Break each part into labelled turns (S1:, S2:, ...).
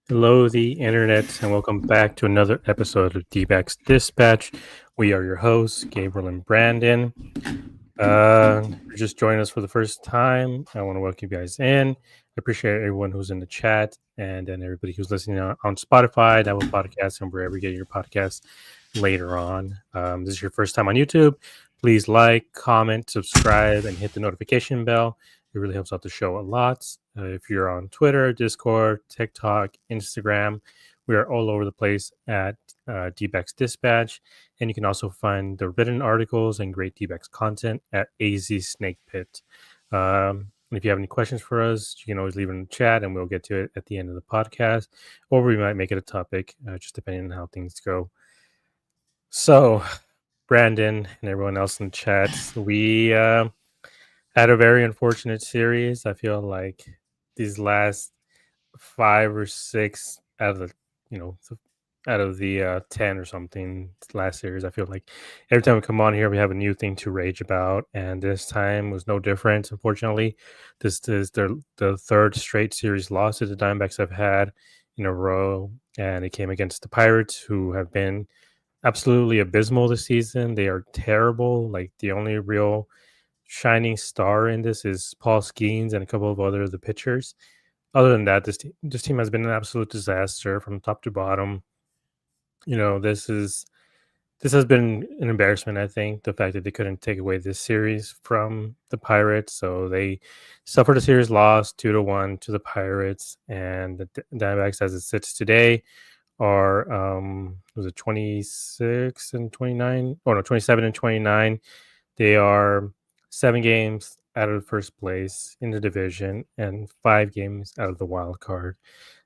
S1: Hello, the internet, and welcome back to another episode of D-Backs Dispatch. We are your hosts, Gabriel and Brandon. Just joining us for the first time. I want to welcome you guys in. I appreciate everyone who's in the chat and then everybody who's listening on Spotify, Apple Podcasts, and wherever you get your podcasts later on. This is your first time on YouTube. Please like, comment, subscribe, and hit the notification bell. It really helps out the show a lot. If you're on Twitter, Discord, TikTok, Instagram, we are all over the place at D-Backs Dispatch. And you can also find the written articles and great D-Backs content at AZ Snake Pit. If you have any questions for us, you can always leave it in the chat and we'll get to it at the end of the podcast. Or we might make it a topic, just depending on how things go. So, Brandon and everyone else in the chat, we had a very unfortunate series. I feel like these last 5 or 6 out of the 10 or something last series, I feel like every time we come on here, we have a new thing to rage about, and this time was no different. Unfortunately, this is the third straight series loss that the Diamondbacks have had in a row, and it came against the Pirates, who have been absolutely abysmal this season. They are terrible. Like, the only real shining star in this is Paul Skeens and a couple of the pitchers. Other than that, this team has been an absolute disaster from top to bottom. This has been an embarrassment. I think the fact that they couldn't take away this series from the Pirates, so they suffered a series loss 2-1 to the Pirates, and the Diamondbacks, as it sits today, are was it 26 and 29? Oh no, 27 and 29. They are 7 games out of first place in the division and 5 games out of the wild card.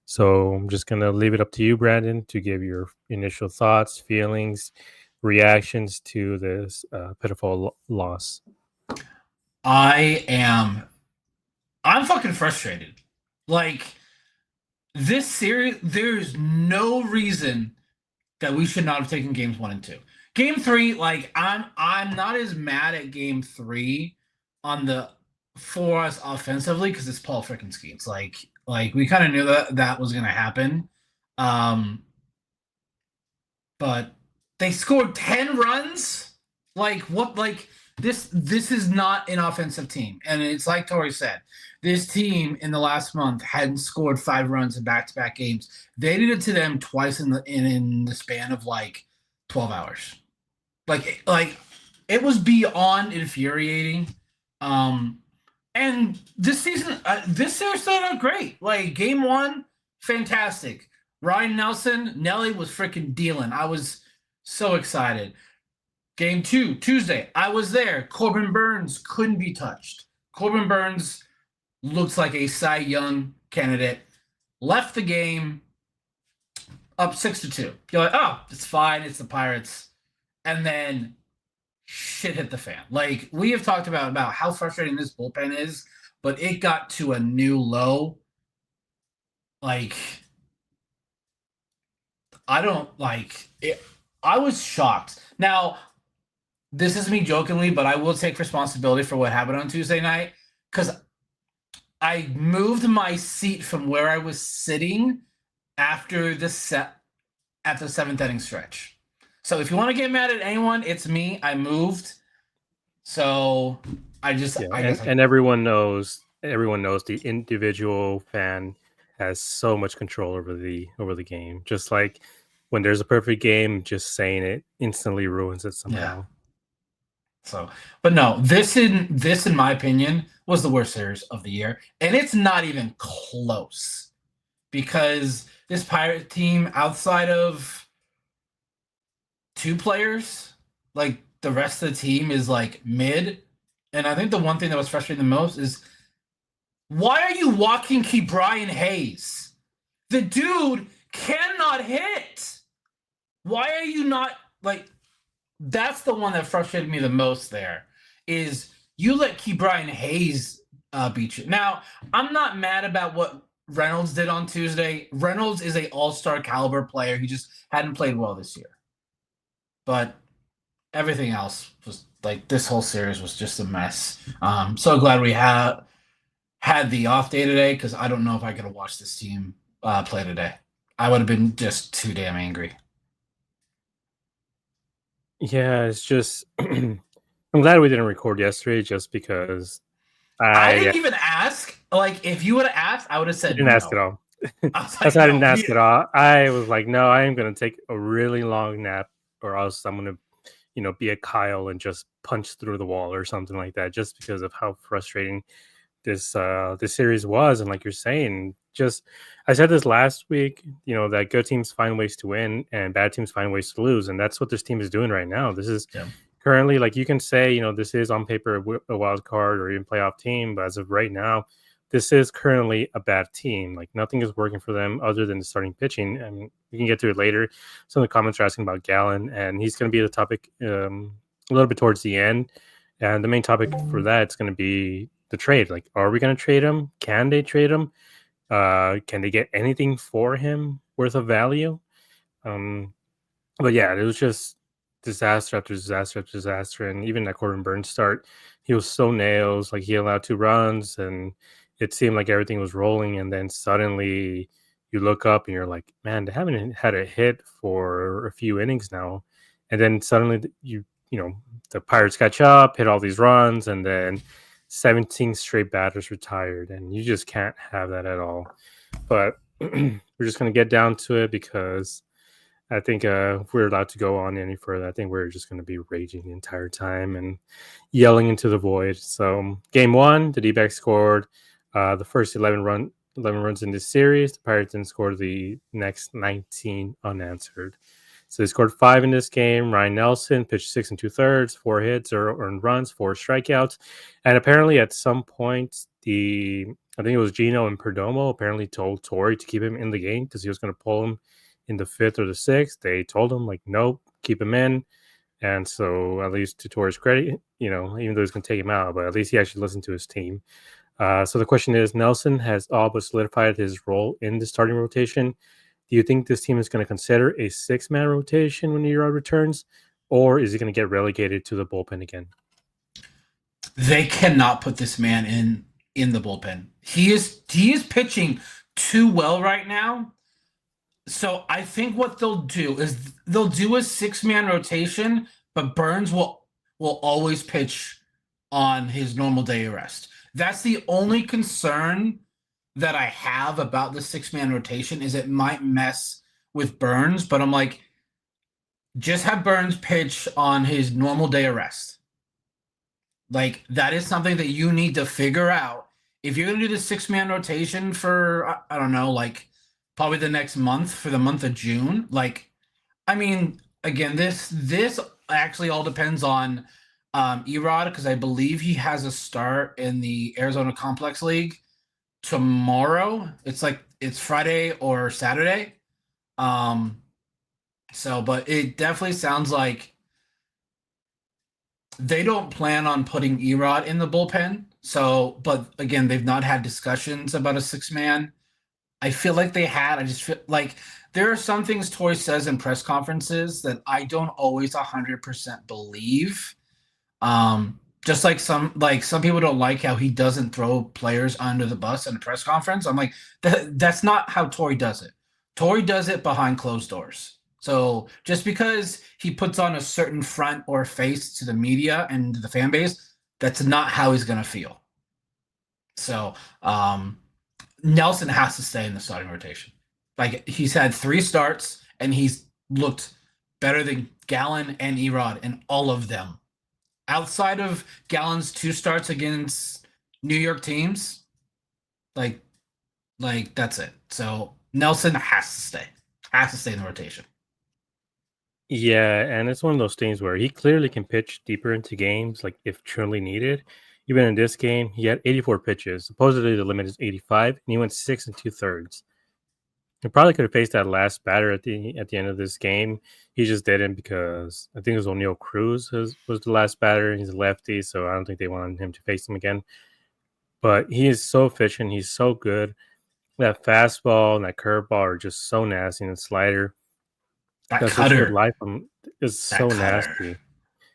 S1: So I'm just going to leave it up to you, Brandon, to give your initial thoughts, feelings, reactions to this pitiful loss.
S2: I'm fucking frustrated. Like, this series, there's no reason that we should not have taken games 1 and 2. Game 3, like, I'm not as mad at Game 3 for us offensively because it's Paul freaking Skeens. Like we kind of knew that was gonna happen. But they scored 10 runs. Like, what? Like, this is not an offensive team, and it's like Tori said. This team in the last month hadn't scored 5 runs in back-to-back games. They did it to them twice in the span of like 12 hours. Like it was beyond infuriating. And this season, this series started out great. Like, Game 1, fantastic. Ryan Nelson, Nelly was freaking dealing. I was so excited. Game 2, Tuesday, I was there. Corbin Burns couldn't be touched. Corbin Burns looks like a Cy Young candidate. Left the game up 6-2. You're like, oh, it's fine. It's the Pirates. And then shit hit the fan. Like, we have talked about how frustrating this bullpen is, but it got to a new low. Like, I don't like it. I was shocked. Now, this is me jokingly, but I will take responsibility for what happened on Tuesday night, because I moved my seat from where I was sitting after the 7th inning stretch. So if you want to get mad at anyone, it's me. I moved. So I guess
S1: everyone knows the individual fan has so much control over the game. Just like when there's a perfect game, just saying it instantly ruins it somehow.
S2: Yeah. So, but no, this in my opinion was the worst series of the year, and it's not even close, because this Pirate team, outside of 2 players, like, the rest of the team is like mid. And I think the one thing that was frustrating the most is, why are you walking Brian Hayes? The dude cannot hit. Why are you not like? That's the one that frustrated me the most. There is you let Key Brian Hayes beat you. Now I'm not mad about what Reynolds did on Tuesday. Reynolds is a all-star caliber player. He just hadn't played well this year. But everything else was like this whole series was just a mess. So glad we had the off day today because I don't know if I could have watched this team play today. I would have been just too damn angry.
S1: Yeah, it's just I'm glad we didn't record yesterday just because
S2: I
S1: I
S2: didn't even ask. Like, if you would have asked, I would have said
S1: didn't ask at
S2: no.
S1: all.
S2: I was
S1: That's
S2: like,
S1: why I
S2: no,
S1: didn't ask at all. I was like, no, I am gonna take a really long nap, or else I'm gonna, be a Kyle and just punch through the wall or something like that, just because of how frustrating this series was. And like you're saying, just I said this last week, that good teams find ways to win and bad teams find ways to lose, and that's what this team is doing right now. This is
S2: yeah.
S1: currently, like, you can say, this is on paper a wild card or even playoff team, but as of right now, this is currently a bad team. Like, nothing is working for them other than the starting pitching, and we can get to it later. Some of the comments are asking about Gallon, and he's going to be the topic a little bit towards the end. And the main topic for that is going to be the trade. Like, are we going to trade him? Can they trade him? Can they get anything for him worth of value? But yeah, it was just disaster after disaster after disaster. And even that Corbin Burns start, he was so nails. Like, he allowed 2 runs, and it seemed like everything was rolling. And then suddenly you look up and you're like, man, they haven't had a hit for a few innings now. And then suddenly the Pirates catch up, hit all these runs, and then 17 straight batters retired. And you just can't have that at all. But we're just going to get down to it because I think if we're allowed to go on any further, I think we're just going to be raging the entire time and yelling into the void. So, game one, the D-backs scored the first 11 runs in this series. The Pirates then scored the next 19 unanswered. So they scored 5 in this game. Ryan Nelson pitched 6 and 2/3, 4 hits, 0 earned runs, 4 strikeouts, and apparently at some point I think it was Gino and Perdomo apparently told Torrey to keep him in the game because he was going to pull him in the 5th or the 6th. They told him, like, nope, keep him in. And so, at least to Torres' credit, even though he's going to take him out, but at least he actually listened to his team. So the question is, Nelson has all but solidified his role in the starting rotation. Do you think this team is going to consider a 6-man rotation when Erod returns, or is he going to get relegated to the bullpen again?
S2: They cannot put this man in the bullpen. He is pitching too well right now. So I think what they'll do is they'll do a 6-man rotation, but Burns will always pitch on his normal day of rest. That's the only concern that I have about the 6-man rotation is it might mess with Burns, but I'm like, just have Burns pitch on his normal day of rest. Like, that is something that you need to figure out. If you're going to do the 6-man rotation for, I don't know, like probably the next month for the month of June, like, I mean, again, this actually all depends on Erod, because I believe he has a start in the Arizona Complex League tomorrow. It's Friday or Saturday. But it definitely sounds like they don't plan on putting Erod in the bullpen. So, but again, they've not had discussions about a 6-man. I feel like they had. I just feel like there are some things Torrey says in press conferences that I don't always 100% believe. Just like some people don't like how he doesn't throw players under the bus in a press conference. I'm like, that's not how Torrey does it. Torrey does it behind closed doors. So just because he puts on a certain front or face to the media and the fan base, that's not how he's going to feel. So Nelson has to stay in the starting rotation. Like, he's had 3 starts and he's looked better than Gallon and Erod in all of them. Outside of Gallon's 2 starts against New York teams, like that's it. So Nelson has to stay in the rotation.
S1: Yeah, and it's one of those things where he clearly can pitch deeper into games, like if truly needed. Even in this game, he had 84 pitches. Supposedly the limit is 85, and he went 6 and 2/3. He probably could have faced that last batter at the end of this game. He just didn't because I think it was O'Neal Cruz was the last batter. He's a lefty, so I don't think they wanted him to face him again. But he is so efficient. He's so good. That fastball and that curveball are just so nasty, and the slider
S2: That
S1: that's such a good
S2: cutter,
S1: life is
S2: that
S1: so
S2: cutter,
S1: nasty.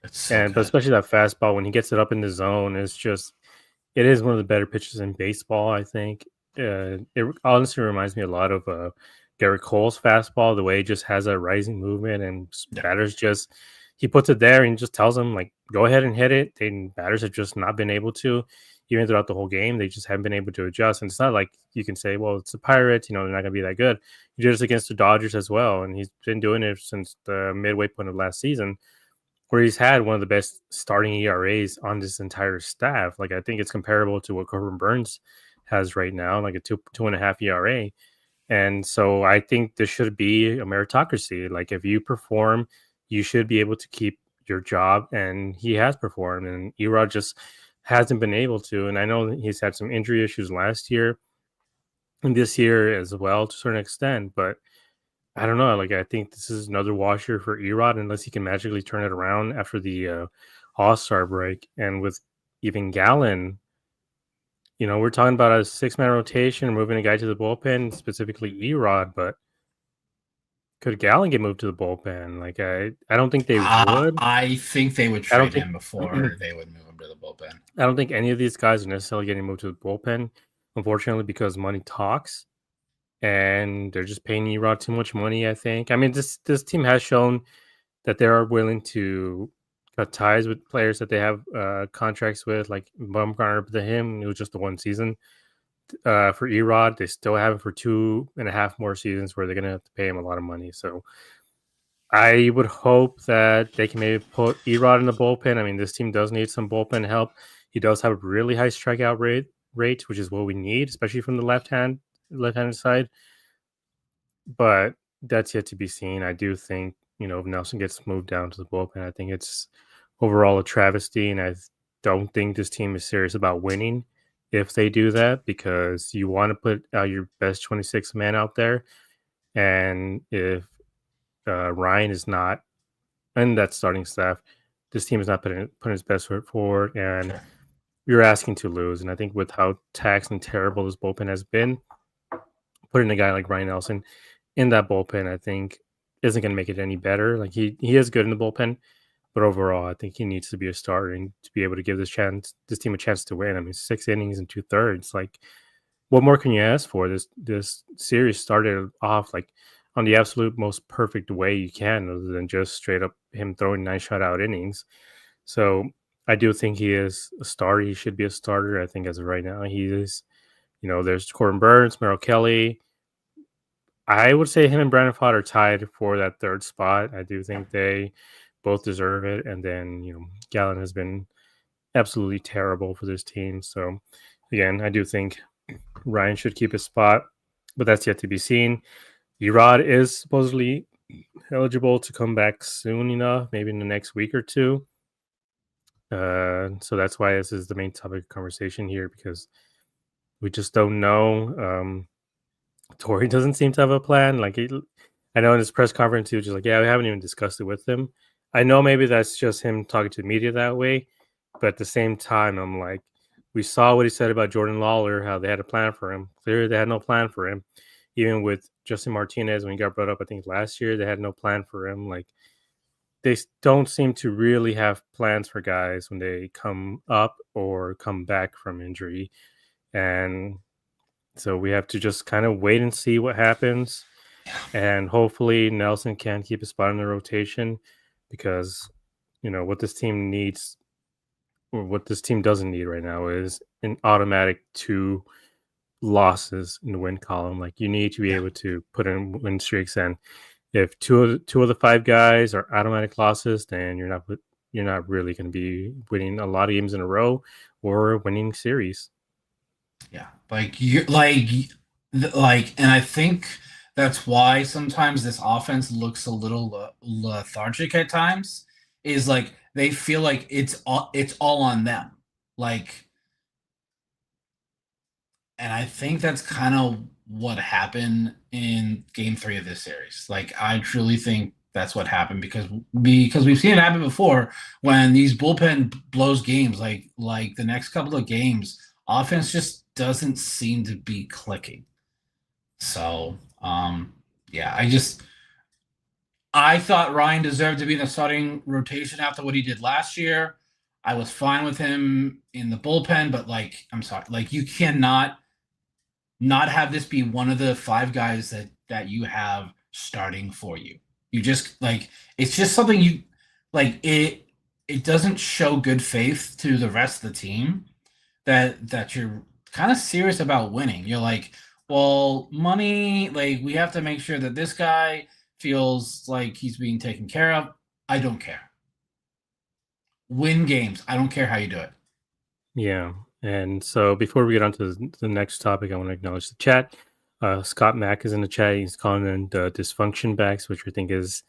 S2: it's so
S1: And but
S2: good.
S1: especially that fastball when he gets it up in the zone, it is one of the better pitches in baseball, I think. It honestly reminds me a lot of Garrett Cole's fastball, the way he just has a rising movement and
S2: Yeah,
S1: batters just he puts it there and just tells them like go ahead and hit it. And batters have just not been able to, even throughout the whole game. They just haven't been able to adjust. And it's not like you can say, well, it's the Pirates, they're not gonna be that good. He did this against the Dodgers as well, and he's been doing it since the midway point of last season where he's had one of the best starting ERAs on this entire staff. Like I think it's comparable to what Corbin Burns has right now, like a 2.5 ERA. And so I think this should be a meritocracy. Like if you perform, you should be able to keep your job. And he has performed, and Erod just hasn't been able to. And I know that he's had some injury issues last year and this year as well to a certain extent, but I don't know. Like, I think this is another washer for Erod unless he can magically turn it around after the All Star break. And with even Gallon, we're talking about a 6-man rotation, moving a guy to the bullpen, specifically Erod. But could Gallon get moved to the bullpen? Like, I don't think they would.
S2: I think they would
S1: I don't
S2: trade
S1: think
S2: him before they would move him to the bullpen.
S1: I don't think any of these guys are necessarily getting moved to the bullpen, unfortunately, because money talks. And they're just paying Erod too much money, I think. I mean, this team has shown that they are willing to cut ties with players that they have contracts with, like Bumgarner. But to him, it was just the one season. For Erod, they still have it for 2.5 more seasons where they're going to have to pay him a lot of money. So I would hope that they can maybe put Erod in the bullpen. I mean, this team does need some bullpen help. He does have a really high strikeout rate, which is what we need, especially from the left-handed side. But that's yet to be seen. I do think, if Nelson gets moved down to the bullpen, I think it's overall a travesty. And I don't think this team is serious about winning if they do that, because you want to put out your best 26 man out there. And if Ryan is not in that starting staff, this team is not putting its best foot forward. And
S2: Sure.
S1: you're asking to lose. And I think with how taxed and terrible this bullpen has been, putting a guy like Ryan Nelson in that bullpen, I think, isn't going to make it any better. Like he is good in the bullpen, but overall, I think he needs to be a starter and to be able to give this team a chance to win. I mean, 6 innings and 2/3. Like, what more can you ask for? This series started off like on the absolute most perfect way you can, other than just straight up him throwing 9 shutout innings. So I do think he is a starter. He should be a starter. I think as of right now, he is. There's Corbin Burns, Merrill Kelly. I would say him and Brandon Pfaadt are tied for that third spot. I do think they both deserve it. And then, Gallon has been absolutely terrible for this team. So, again, I do think Ryan should keep his spot, but that's yet to be seen. Erod is supposedly eligible to come back soon enough, maybe in the next week or two. So that's why this is the main topic of conversation here, because we just don't know. Tory doesn't seem to have a plan. Like I know in his press conference, he was just like, "Yeah, we haven't even discussed it with him." I know maybe that's just him talking to the media that way, but at the same time, I'm like, we saw what he said about Jordan Lawler, how they had a plan for him. Clearly, they had no plan for him. Even with Justin Martinez, when he got brought up, I think last year, they had no plan for him. Like they don't seem to really have plans for guys when they come up or come back from injury, and so we have to just kind of wait and see what happens. And hopefully Nelson can keep a spot in the rotation, because, what this team needs, or what this team doesn't need right now, is an automatic 2 losses in the win column. Like you need to be
S2: Yeah.
S1: able to put in win streaks. And if two of the 5 guys are automatic losses, then you're not really going to be winning a lot of games in a row or winning series.
S2: Yeah, and I think that's why sometimes this offense looks a little lethargic at times. Is like they feel like it's all on them. Like And I think that's kind of what happened in game three of this series. Like I truly think that's what happened because we've seen it happen before when these bullpen blows games like the next couple of games, offense just doesn't seem to be clicking. So yeah, I thought Ryan deserved to be in the starting rotation after what he did last year. I was fine with him in the bullpen, but like I'm sorry, like you cannot not have this be one of the five guys that you have starting for you. You just like it's just something you like it doesn't show good faith to the rest of the team that you're kind of serious about winning. You're like, well, money, like we have to make sure that this guy feels like he's being taken care of. I don't care. Win games. I don't care how you do it.
S1: Yeah. And so before we get on to the next topic, I want to acknowledge the chat. Scott Mack is in the chat. He's calling them the dysfunction backs, which we think is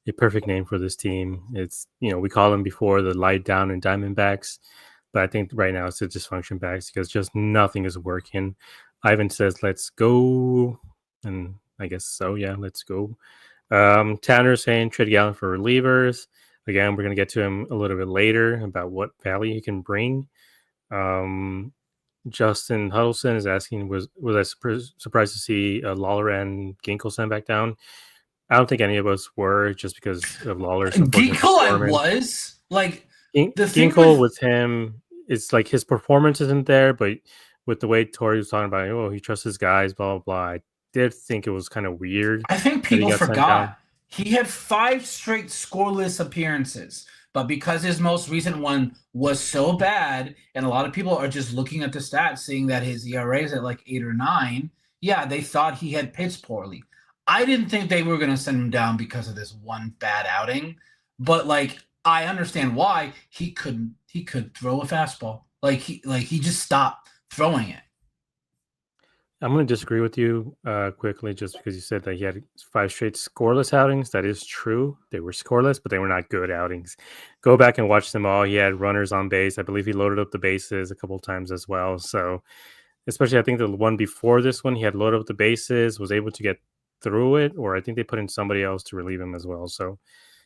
S1: a perfect name for this team. It's, we call them before the light down and Diamondbacks, but I think right now it's the dysfunction backs because just nothing is working. Ivan says, let's go. And I guess so. Yeah, let's go. Tanner saying trade Gallen for relievers. Again, we're going to get to him a little bit later about what value he can bring. Justin Huddleston is asking, was I surprised to see Lawler and Ginkle sent back down? I don't think any of us were, just because of Lawler's unfortunate
S2: Ginkle, I
S1: performance.
S2: was like the thing
S1: Ginkle with him, it's like his performance isn't there, but with the way Tori was talking about, oh, he trusts his guys, blah blah blah. I did think it was kind of weird
S2: I think
S1: that he
S2: people
S1: got sent down.
S2: forgot he had 5 straight scoreless appearances, but because his most recent one was so bad, and a lot of people are just looking at the stats, seeing that his ERA is at like 8 or 9. Yeah, they thought he had pitched poorly. I didn't think they were going to send him down because of this one bad outing, but like I understand why he couldn't. He could throw a fastball. He just stopped throwing it.
S1: I'm going to disagree with you quickly just because you said that he had 5 straight scoreless outings. That is true. They were scoreless, but they were not good outings. Go back and watch them all. He had runners on base. I believe he loaded up the bases a couple of times as well. So, especially I think the one before this one, he had loaded up the bases, was able to get through it, or I think they put in somebody else to relieve him as well. So,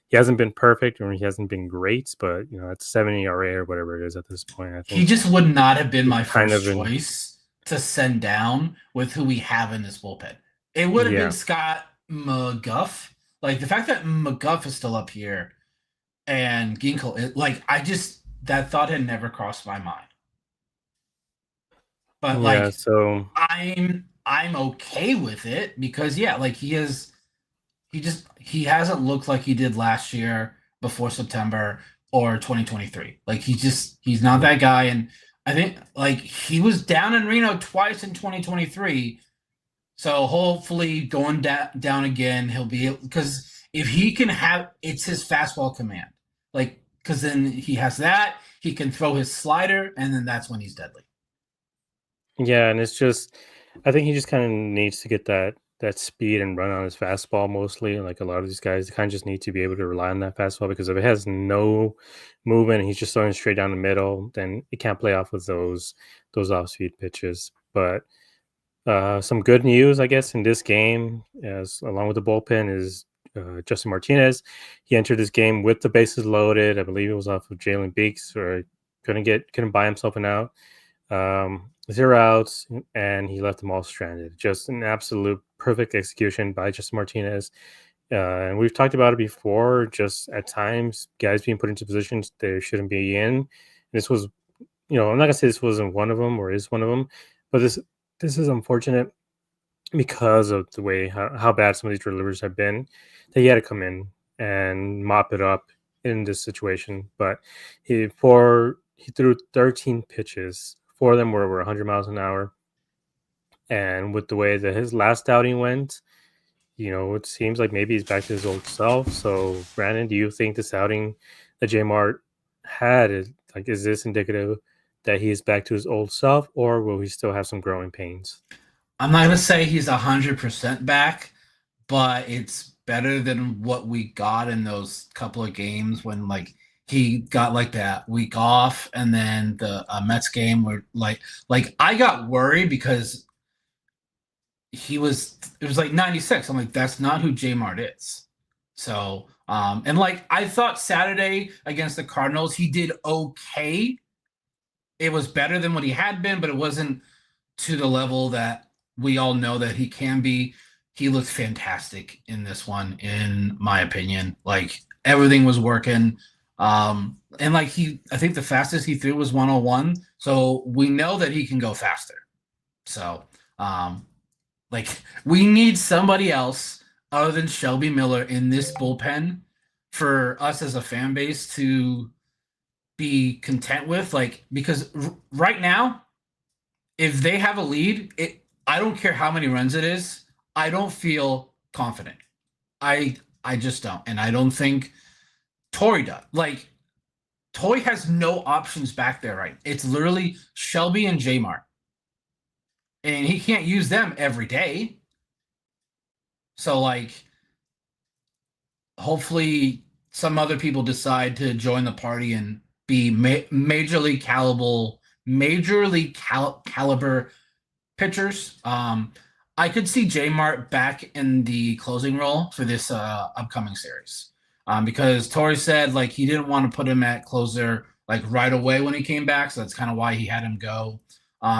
S1: he hasn't been perfect or he hasn't been great, but, it's 70 ERA or whatever it is at this point. I
S2: He
S1: think
S2: just would not have been my
S1: kind
S2: first
S1: of in,
S2: choice to send down with who we have in this bullpen. It would have been
S1: yeah.
S2: Scott McGuff. Like the fact that McGuff is still up here and Ginkle, that thought had never crossed my mind. But
S1: Yeah,
S2: like
S1: so
S2: I'm okay with it because yeah, like he hasn't looked like he did last year before September or 2023. Like he's not that guy. And I think like he was down in Reno twice in 2023. So hopefully going down again, he'll be because if he can have it's his fastball command. Like because then he has that, he can throw his slider, and then that's when he's deadly.
S1: yeah, and it's just I think he just kind of needs to get that speed and run on his fastball mostly. Like a lot of these guys, they kind of just need to be able to rely on that fastball because if it has no movement and he's just throwing straight down the middle, then it can't play off with those off speed pitches. But some good news, I guess, in this game, as along with the bullpen, is Justin Martinez. He entered this game with the bases loaded. I believe it was off of Jalen Beeks, or couldn't buy himself an out. 0 outs, and he left them all stranded. Just an absolute perfect execution by Justin Martinez. And we've talked about it before. Just at times, guys being put into positions they shouldn't be in. This was, I'm not gonna say this wasn't one of them or is one of them, but this is unfortunate because of the way how bad some of these relievers have been. That he had to come in and mop it up in this situation. But he threw 13 pitches. 4 of them were over 100 miles an hour. And with the way that his last outing went, it seems like maybe he's back to his old self. So, Brandon, do you think this outing that J Mart had is this indicative that he is back to his old self, or will he still have some growing pains?
S2: I'm not gonna say he's 100% back, but it's better than what we got in those couple of games when like he got like that week off, and then the Mets game were like I got worried because it was like 96. I'm like, that's not who J Mart is. So and like I thought Saturday against the Cardinals, he did okay. It was better than what he had been, but it wasn't to the level that we all know that he can be. He looked fantastic in this one, in my opinion. Like everything was working. And like I think the fastest he threw was 101. So we know that he can go faster. So like we need somebody else other than Shelby Miller in this bullpen for us as a fan base to be content with. Like because right now, if they have a lead, I don't care how many runs it is. I don't feel confident. I just don't, and I don't think Torrey does. Like Toy has no options back there, right? It's literally Shelby and J Mart, and he can't use them every day. So like, hopefully, some other people decide to join the party and be major league caliber pitchers. I could see J Mart back in the closing role for this upcoming series. Because Torrey said like he didn't want to put him at closer like right away when he came back, so that's kind of why he had him go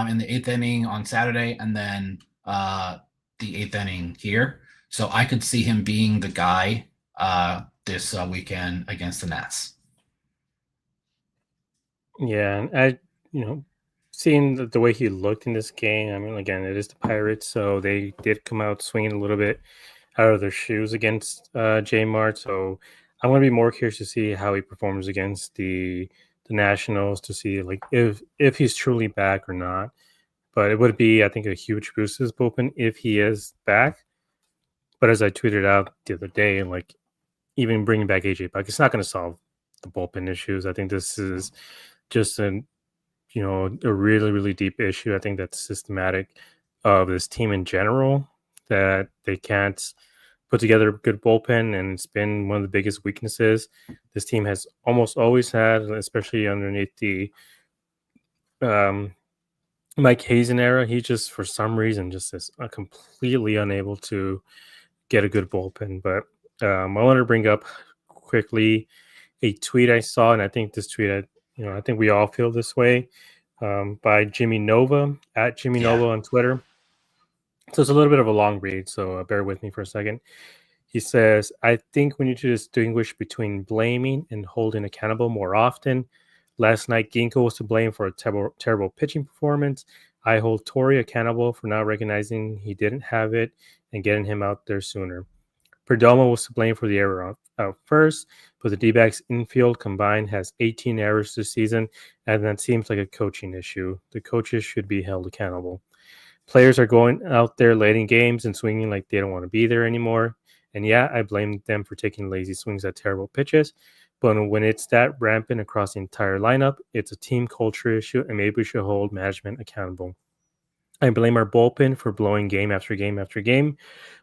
S2: in the eighth inning on Saturday, and then the eighth inning here. So I could see him being the guy this weekend against the Nats.
S1: Yeah, and seeing the way he looked in this game, I mean, again, it is the Pirates, so they did come out swinging a little bit out of their shoes against J Mart. So I'm going to be more curious to see how he performs against the Nationals, to see like if he's truly back or not. But it would be, I think, a huge boost to his bullpen if he is back. But as I tweeted out the other day, like even bringing back AJ Buck, it's not going to solve the bullpen issues. I think this is just a really, really deep issue. I think that's systematic of this team in general, that they can't put together a good bullpen, and it's been one of the biggest weaknesses this team has almost always had, especially underneath the um, Mike Hazen era. He just, for some reason, just is completely unable to get a good bullpen. But I want to bring up quickly a tweet I saw, and I think this tweet, I think we all feel this way, by Jimmy Nova, at Jimmy Nova on Twitter. So it's a little bit of a long read, so bear with me for a second. He says, I think we need to distinguish between blaming and holding accountable more often. Last night, Ginkgo was to blame for a terrible pitching performance. I hold Torrey accountable for not recognizing he didn't have it and getting him out there sooner. Perdomo was to blame for the error out first, but the D-backs infield combined has 18 errors this season, and that seems like a coaching issue. The coaches should be held accountable. Players are going out there late in games and swinging like they don't want to be there anymore. And yeah, I blame them for taking lazy swings at terrible pitches. But when it's that rampant across the entire lineup, it's a team culture issue, and maybe we should hold management accountable. I blame our bullpen for blowing game after game after game,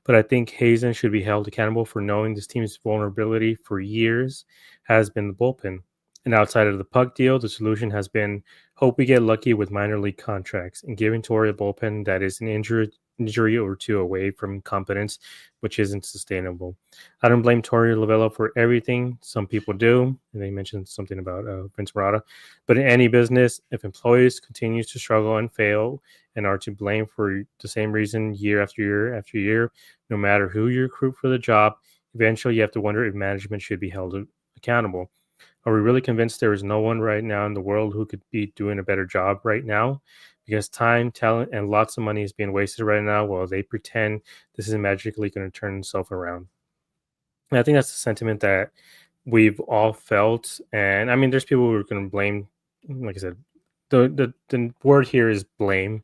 S1: but I think Hazen should be held accountable for knowing this team's vulnerability for years has been the bullpen. And outside of the puck deal, the solution has been hope we get lucky with minor league contracts and giving Torrey a bullpen that is an injury or two away from competence, which isn't sustainable. I don't blame Torrey Lovella for everything. Some people do, and they mentioned something about Vince Murata. But in any business, if employees continue to struggle and fail and are to blame for the same reason year after year after year, no matter who you recruit for the job, eventually you have to wonder if management should be held accountable. Are we really convinced there is no one right now in the world who could be doing a better job right now? Because time, talent, and lots of money is being wasted right now while they pretend this is magically going to turn itself around. And I think that's the sentiment that we've all felt. And I mean, there's people who are going to blame, like I said, the word here is blame.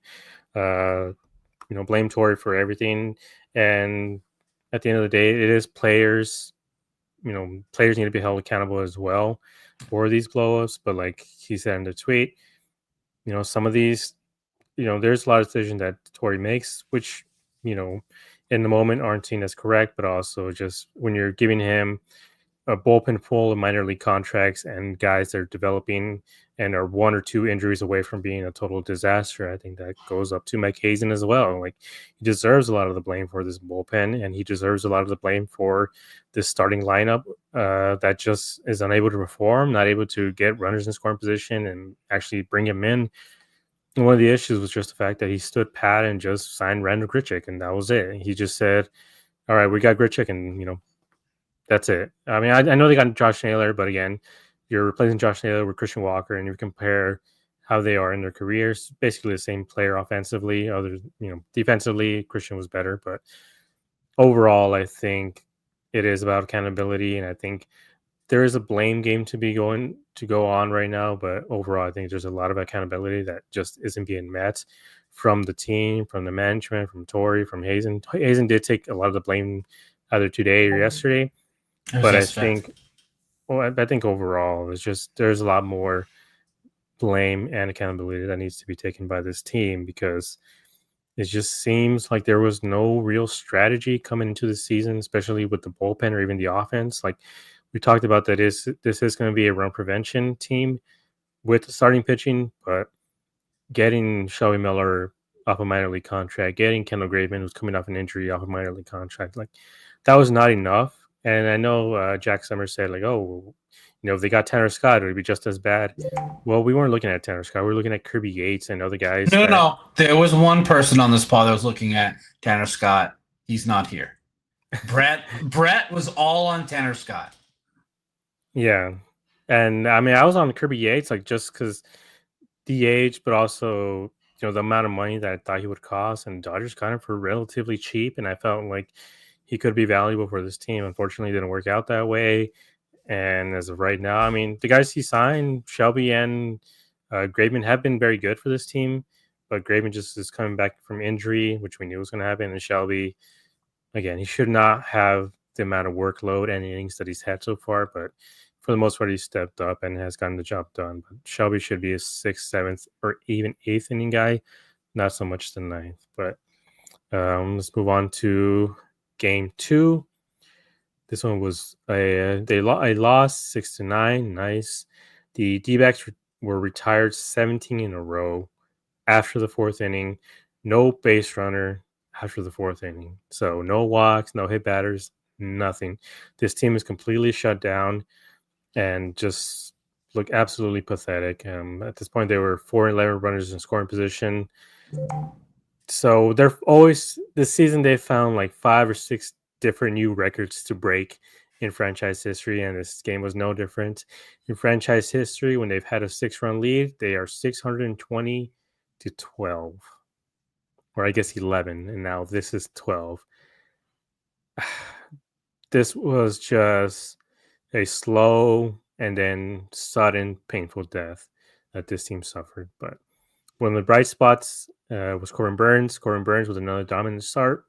S1: Blame Torrey for everything. And at the end of the day, it is players. Players need to be held accountable as well for these blowups. But like he said in the tweet, some of these, there's a lot of decisions that Torrey makes, which, in the moment aren't seen as correct, but also just when you're giving him, a bullpen full of minor league contracts and guys that are developing and are one or two injuries away from being a total disaster. I think that goes up to Mike Hazen as well. Like, he deserves a lot of the blame for this bullpen, and he deserves a lot of the blame for this starting lineup that just is unable to perform, not able to get runners in scoring position and actually bring him in. And one of the issues was just the fact that he stood pat and just signed Randall Grichuk, and that was it. He just said, "All right, we got Grichuk, and that's it." I mean, I know they got Josh Naylor, but again, you're replacing Josh Naylor with Christian Walker, and you compare how they are in their careers, basically the same player offensively. Defensively, Christian was better, but overall, I think it is about accountability, and I think there is a blame game to go on right now. But overall, I think there's a lot of accountability that just isn't being met from the team, from the management, from Torrey, from Hazen. Hazen did take a lot of the blame either today or yesterday, but I think, I think overall, there's a lot more blame and accountability that needs to be taken by this team, because it just seems like there was no real strategy coming into the season, especially with the bullpen or even the offense. Like we talked about, this is going to be a run prevention team with the starting pitching, but getting Shelby Miller off a minor league contract, getting Kendall Graveman, who's coming off an injury, off a minor league contract, like that was not enough. And I know Jack Summers said, like, oh, if they got Tanner Scott, it would be just as bad. Well, we weren't looking at Tanner Scott. We were looking at Kirby Yates and other guys.
S2: No. There was one person on this pod that was looking at Tanner Scott. He's not here. Brett was all on Tanner Scott.
S1: Yeah. And I mean, I was on Kirby Yates, like, just because the age, but also, the amount of money that I thought he would cost, and Dodgers got him for relatively cheap. And I felt like he could be valuable for this team. Unfortunately, it didn't work out that way. And as of right now, I mean, the guys he signed, Shelby and Graveman, have been very good for this team. But Graveman just is coming back from injury, which we knew was going to happen. And Shelby, again, he should not have the amount of workload and innings that he's had so far. But for the most part, he stepped up and has gotten the job done. But Shelby should be a sixth, seventh, or even eighth inning guy, not so much the ninth. But let's move on to game 2. This one was a loss 6-9. Nice. The D-backs were retired 17 in a row after the 4th inning. No base runner after the 4th inning. So no walks, no hit batters, nothing. This team is completely shut down and just look absolutely pathetic. At this point, they were 4-11 runners in scoring position. So they're always, this season, they found like 5 or 6 different new records to break in franchise history, and this game was no different. In franchise history, when they've had a 6-run lead, they are 620 to 12, or I guess 11, and now this is 12. This was just a slow and then sudden painful death that this team suffered. But one of the bright spots was Corbin Burns. Corbin Burns with another dominant start.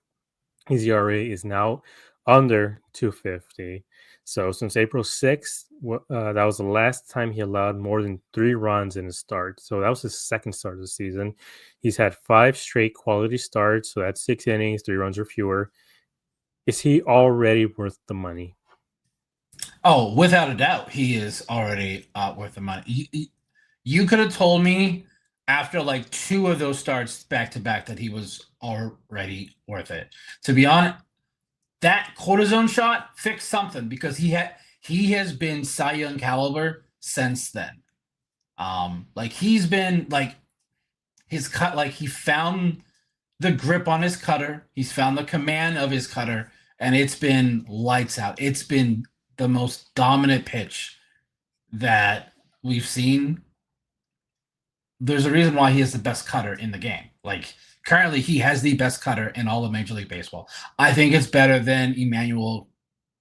S1: His ERA is now under 250. So since April 6th, that was the last time he allowed more than 3 runs in a start. So that was his second start of the season. He's had 5 straight quality starts. So that's 6 innings, 3 runs or fewer. Is he already worth the money?
S2: Oh, without a doubt, he is already worth the money. You could have told me after like 2 of those starts back to back that he was already worth it. To be honest, that cortisone shot fixed something, because he has been Cy Young caliber since then. Like he's been like his cut, like he found the grip on his cutter, he's found the command of his cutter, and it's been lights out. It's been the most dominant pitch that we've seen. There's a reason why he is the best cutter in the game. Like currently, he has the best cutter in all of Major League Baseball. I think it's better than Emmanuel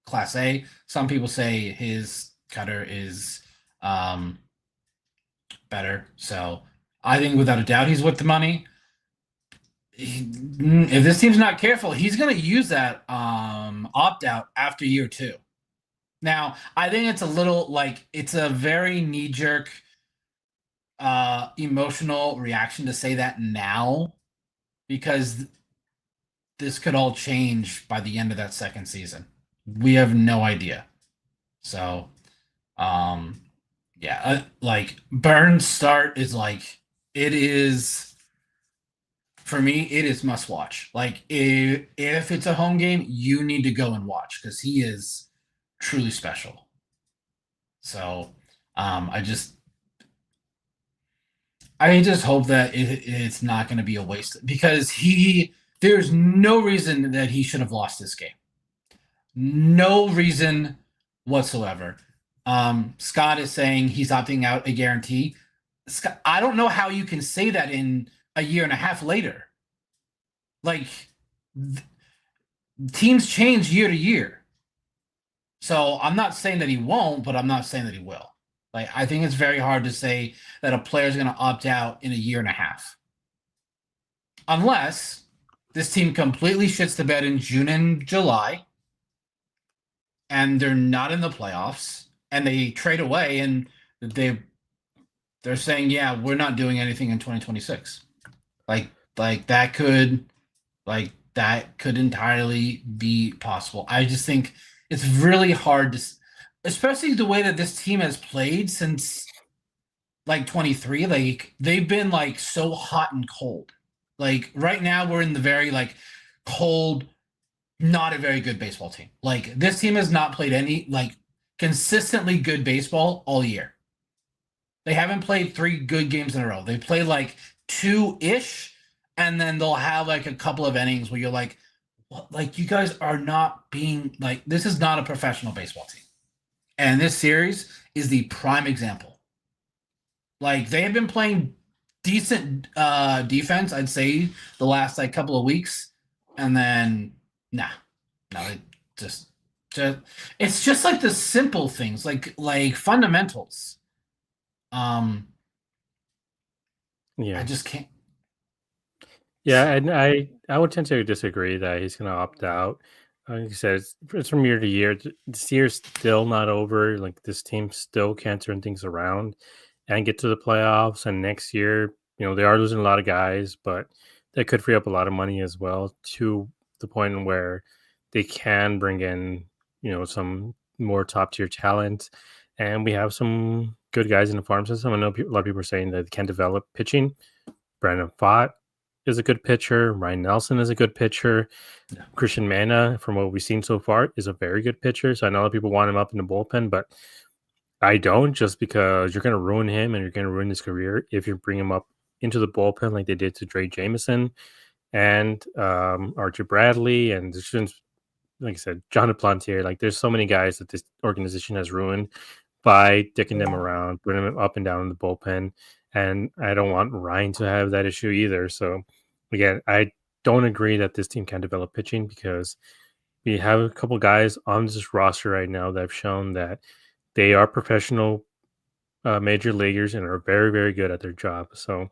S2: Class A. Some people say his cutter is better. So I think without a doubt he's worth the money. If this team's not careful, he's going to use that opt-out after year 2. Now, I think it's a little like it's a very knee-jerk emotional reaction to say that now, because this could all change by the end of that second season. We have no idea. So, yeah, like Burns' start is like it is for me. It is must watch. Like if it's a home game, you need to go and watch because he is truly special. So, I just hope that it's not going to be a waste because there's no reason that he should have lost this game. No reason whatsoever. Scott is saying he's opting out a guarantee. Scott, I don't know how you can say that in a year and a half later. Like th- teams change year to year. So I'm not saying that he won't, but I'm not saying that he will. Like I think it's very hard to say that a player is going to opt out in a year and a half. Unless this team completely shits the bed in June and July and they're not in the playoffs and they trade away and they're saying, yeah, we're not doing anything in 2026. Like that could entirely be possible. I just think it's really hard to, especially the way that this team has played since like 23. Like they've been like so hot and cold. Like right now we're in the very like cold, not a very good baseball team. Like this team has not played any like consistently good baseball all year. They haven't played 3 good games in a row. They play like 2-ish, and then they'll have like a couple of innings where you're like, what? Like you guys are not being like this is not a professional baseball team. And this series is the prime example. Like they have been playing decent defense, I'd say, the last like couple of weeks, and then nah, no, it just it's just like the simple things, like fundamentals. I
S1: Yeah.
S2: just can't.
S1: Yeah, and I would tend to disagree that he's going to opt out. Like you said, it's from year to year. This year's still not over. Like this team still can't turn things around and get to the playoffs. And next year, they are losing a lot of guys, but they could free up a lot of money as well to the point where they can bring in, some more top tier talent. And we have some good guys in the farm system. I know a lot of people are saying that they can develop pitching. Brandon Pfaadt is a good pitcher. Ryan Nelson is a good pitcher.
S2: Yeah.
S1: Christian Mana, from what we've seen so far, is a very good pitcher. So I know that people want him up in the bullpen, but I don't, just because you're going to ruin him and you're going to ruin his career if you bring him up into the bullpen like they did to Dre Jameson and Archie Bradley. And there's, like I said, John DePlantier. Like there's so many guys that this organization has ruined by dicking them around, putting them up and down in the bullpen. And I don't want Ryan to have that issue either. So again, I don't agree that this team can develop pitching because we have a couple guys on this roster right now that have shown that they are professional major leaguers and are very, very good at their job. So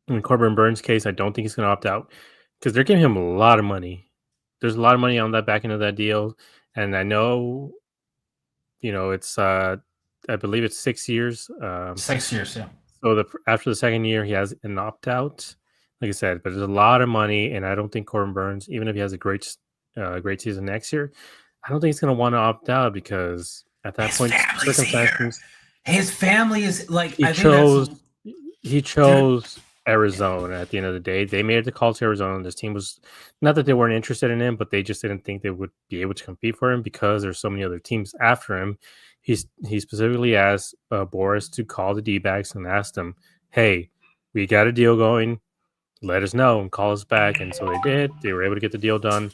S1: in Corbin Burns' case, I don't think he's going to opt out because they're giving him a lot of money. There's a lot of money on that back end of that deal. And I know, it's, I believe it's 6 years.
S2: 6 years, yeah.
S1: So after the second year, he has an opt out, like I said, but there's a lot of money, and I don't think Corbin Burns, even if he has a great season next year, I don't think he's going to want to opt out because at that point, circumstances,
S2: his family is like
S1: he chose Arizona. At the end of the day, they made the call to Arizona. This team was not that they weren't interested in him, but they just didn't think they would be able to compete for him because there's so many other teams after him. He specifically asked Boris to call the D-backs and ask them, "Hey, we got a deal going. Let us know and call us back." And so they did. They were able to get the deal done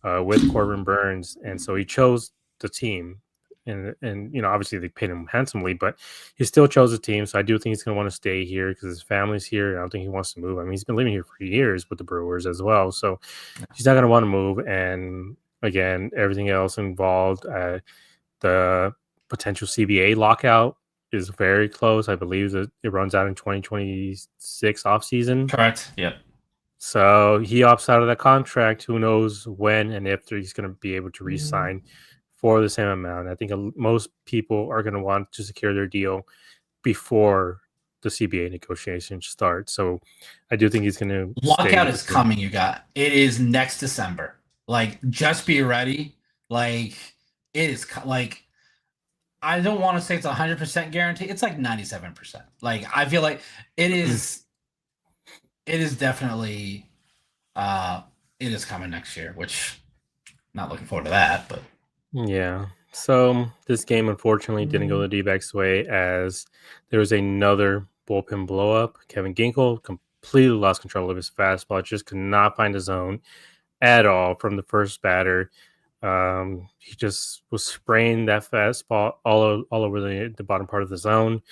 S1: with Corbin Burns, and so he chose the team. And obviously they paid him handsomely, but he still chose the team. So I do think he's going to want to stay here because his family's here. I don't think he wants to move. I mean, he's been living here for years with the Brewers as well, so he's not going to want to move. And again, everything else involved, the potential CBA lockout is very close. I believe that it runs out in 2026 off season.
S2: Correct. Yep.
S1: So he opts out of that contract. Who knows when and if he's going to be able to re-sign for the same amount. I think most people are going to want to secure their deal before the CBA negotiations start. So I do think he's going to
S2: lockout is coming. It is next December. Like, just be ready. Like, it is like I don't want to say it's 100% guarantee. It's like 97%. Like I feel like it is it is definitely uh it is coming next year, which not looking forward to that, but
S1: Yeah. So this game unfortunately didn't go the D-backs way as there was another bullpen blow up. Kevin Ginkel completely lost control of his fastball, just could not find his zone at all from the first batter. He just was spraying that fastball all over the bottom part of the zone.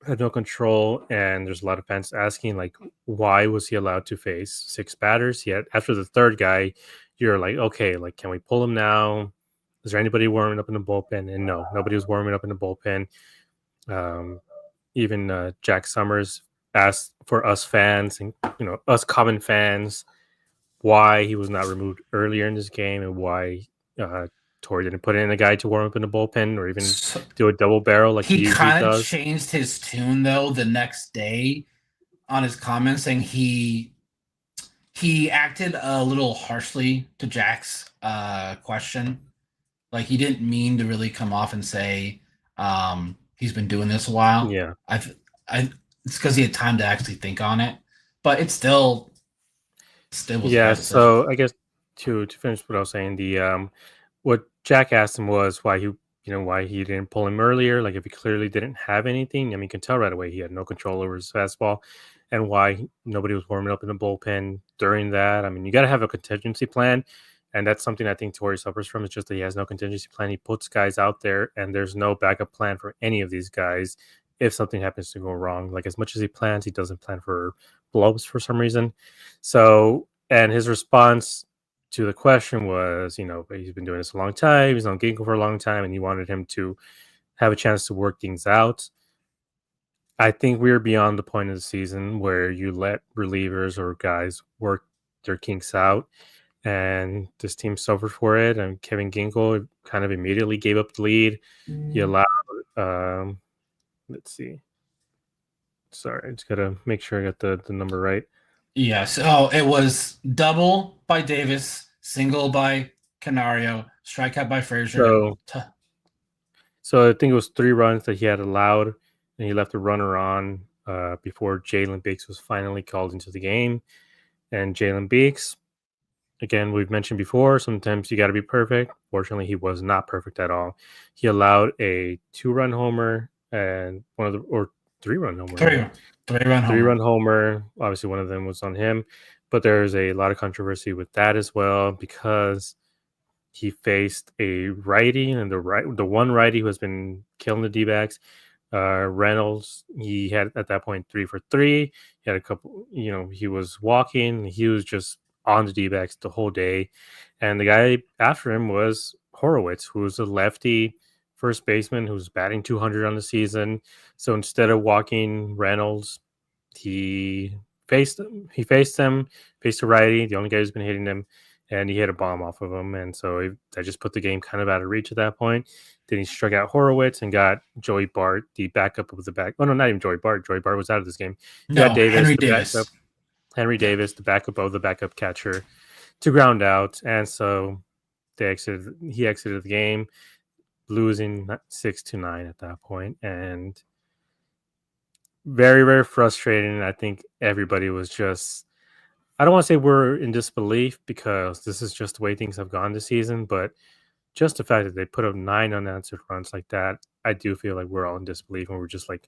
S1: Had no control, and there's a lot of fans asking like, why was he allowed to face six batters? Yet after the third guy, you're like, okay, like, can we pull him now? Is there anybody warming up in the bullpen? And no, nobody was warming up in the bullpen. Um, even Jack Summers asked for us fans and us common fans why he was not removed earlier in this game and why Torrey didn't put in a guy to warm up in the bullpen or even
S2: so
S1: do a double barrel like he
S2: he
S1: usually
S2: kind of
S1: does.
S2: changed his tune though the next day on his comments saying he acted a little harshly to Jack's question. Like he didn't mean to really come off and say he's been doing this a while.
S1: Yeah.
S2: I it's because he had time to actually think on it, but it still was a
S1: Yeah,
S2: bad decision.
S1: so I guess to finish what I was saying, the what Jack asked him was why he didn't pull him earlier, like if he clearly didn't have anything. I mean, you can tell right away he had no control over his fastball, and why nobody was warming up in the bullpen during that. I mean, you got to have a contingency plan, and that's something I think Torrey suffers from. It's just that he has no contingency plan. He puts guys out there, and there's no backup plan for any of these guys if something happens to go wrong. Like as much as he plans, he doesn't plan for blowups for some reason. So, and his response to the question was, he's been doing this a long time. He's on Ginkgo for a long time, and he wanted him to have a chance to work things out. I think we're beyond the point of the season where you let relievers or guys work their kinks out, and this team suffered for it. And Kevin Ginkgo kind of immediately gave up the lead. He allowed, um, let's see. Sorry, I just gotta make sure I got the number right.
S2: Yes. Oh, it was double by Davis, single by Canario, strikeout by Frazier.
S1: So So I think it was 3 runs that he had allowed, and he left a runner on before Jalen Beeks was finally called into the game. And Jalen Beeks, again, we've mentioned before, sometimes you got to be perfect. Fortunately, he was not perfect at all. He allowed a 2-run homer and or 3-run homer,
S2: Three,
S1: yeah,
S2: three-run homer.
S1: 3-run homer. Obviously, one of them was on him, but there's a lot of controversy with that as well because he faced a righty, and the one righty who has been killing the D-backs, Reynolds. He had at that point 3 for 3. He had a couple. He was walking. He was just on the D-backs the whole day, and the guy after him was Horowitz, who was a lefty first baseman who's batting 200 on the season. So instead of walking Reynolds, he faced him. Faced a righty, the only guy who's been hitting him, and he hit a bomb off of him. And so that just put the game kind of out of reach at that point. Then he struck out Horowitz and got Joey Bart, the backup of the back. Oh, no, not even Joey Bart. Joey Bart was out of this game. He
S2: No,
S1: got Davis,
S2: Henry
S1: the backup.
S2: Davis.
S1: Henry Davis, the backup of the backup catcher, to ground out. And so he exited the game, losing 6-9 at that point. And very, very frustrating. I think everybody was just, I don't want to say we're in disbelief because this is just the way things have gone this season, but just the fact that they put up 9 unanswered runs like that, I do feel like we're all in disbelief and we're just like,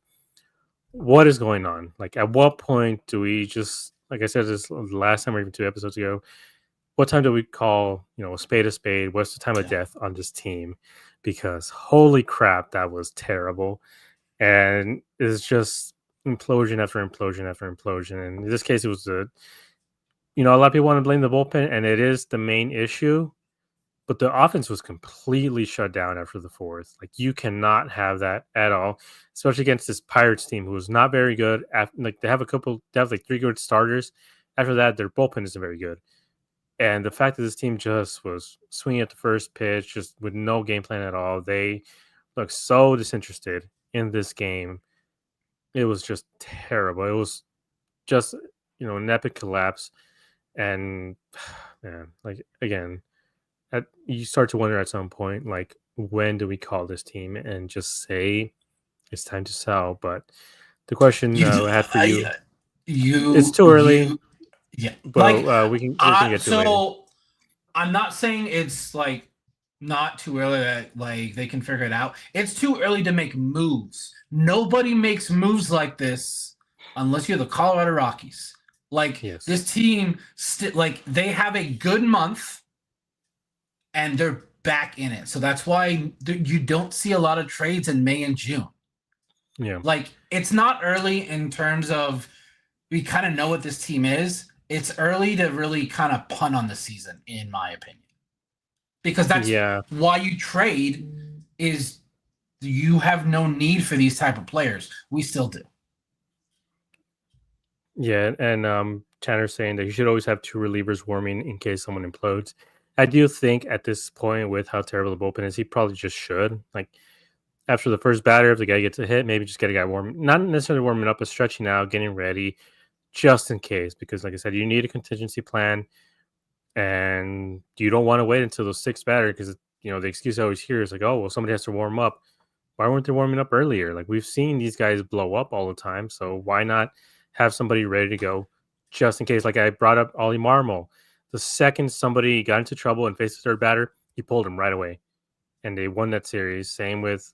S1: what is going on? Like, at what point do we just, like I said this the last time or even 2 episodes ago, what time do we call, a spade a spade? What's the time of death on this team? Because holy crap, that was terrible. And it's just implosion after implosion after implosion. And in this case, it was a lot of people want to blame the bullpen, and it is the main issue. But the offense was completely shut down after the fourth. Like you cannot have that at all, especially against this Pirates team who is not very good. Like they have like 3 good starters. After that, their bullpen isn't very good. And the fact that this team just was swinging at the first pitch, just with no game plan at all, they look so disinterested in this game. It was just terrible. It was just an epic collapse. And man, like again, you start to wonder at some point, like, when do we call this team and just say it's time to sell? But the question
S2: You,
S1: I had for you, it's
S2: you,
S1: too early,
S2: you, yeah.
S1: but
S2: Like,
S1: we can get to it later.
S2: so I'm not saying it's like not too early that like they can figure it out. It's too early to make moves. Nobody makes moves like this unless you're the Colorado Rockies. Like
S1: Yes.
S2: this team, like they have a good month and they're back in it. So that's why you don't see a lot of trades in May and June.
S1: Yeah.
S2: Like it's not early in terms of we kind of know what this team is. It's early to really kind of punt on the season, in my opinion, because that's
S1: Yeah.
S2: why you trade is you have no need for these type of players. We still do.
S1: Yeah. And Tanner's saying that you should always have two relievers warming in case someone implodes. I do think at this point, with how terrible the bullpen is, he probably just should. Like, after the first batter, if the guy gets a hit, maybe just get a guy warm, not necessarily warming up, but stretching out, getting ready, just in case. Because, like I said, you need a contingency plan, and you don't want to wait until the sixth batter because the excuse I always hear is like, oh, well, somebody has to warm up. Why weren't they warming up earlier? Like, we've seen these guys blow up all the time, so why not have somebody ready to go just in case? Like I brought up Ollie Marmol. The second somebody got into trouble and faced the third batter, he pulled him right away and they won that series. Same with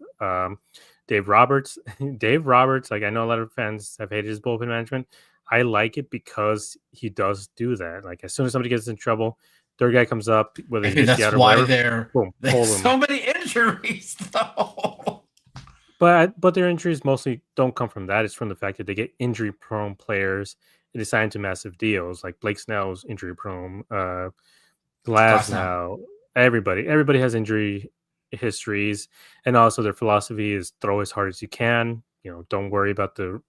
S1: Dave Roberts. Dave Roberts, like I know a lot of fans have hated his bullpen management. I like it because he does do that. Like as soon as somebody gets in trouble, third guy comes up, whether he
S2: Maybe
S1: hits you
S2: that's
S1: out or
S2: why
S1: whatever, boom,
S2: there's
S1: pull him.
S2: so many injuries, though.
S1: But their injuries mostly don't come from that. It's from the fact that they get injury prone players and they sign to massive deals. Like Blake Snell's injury prone, Glass
S2: Class now.
S1: now. Everybody has injury histories, and also their philosophy is throw as hard as you can. Don't worry about the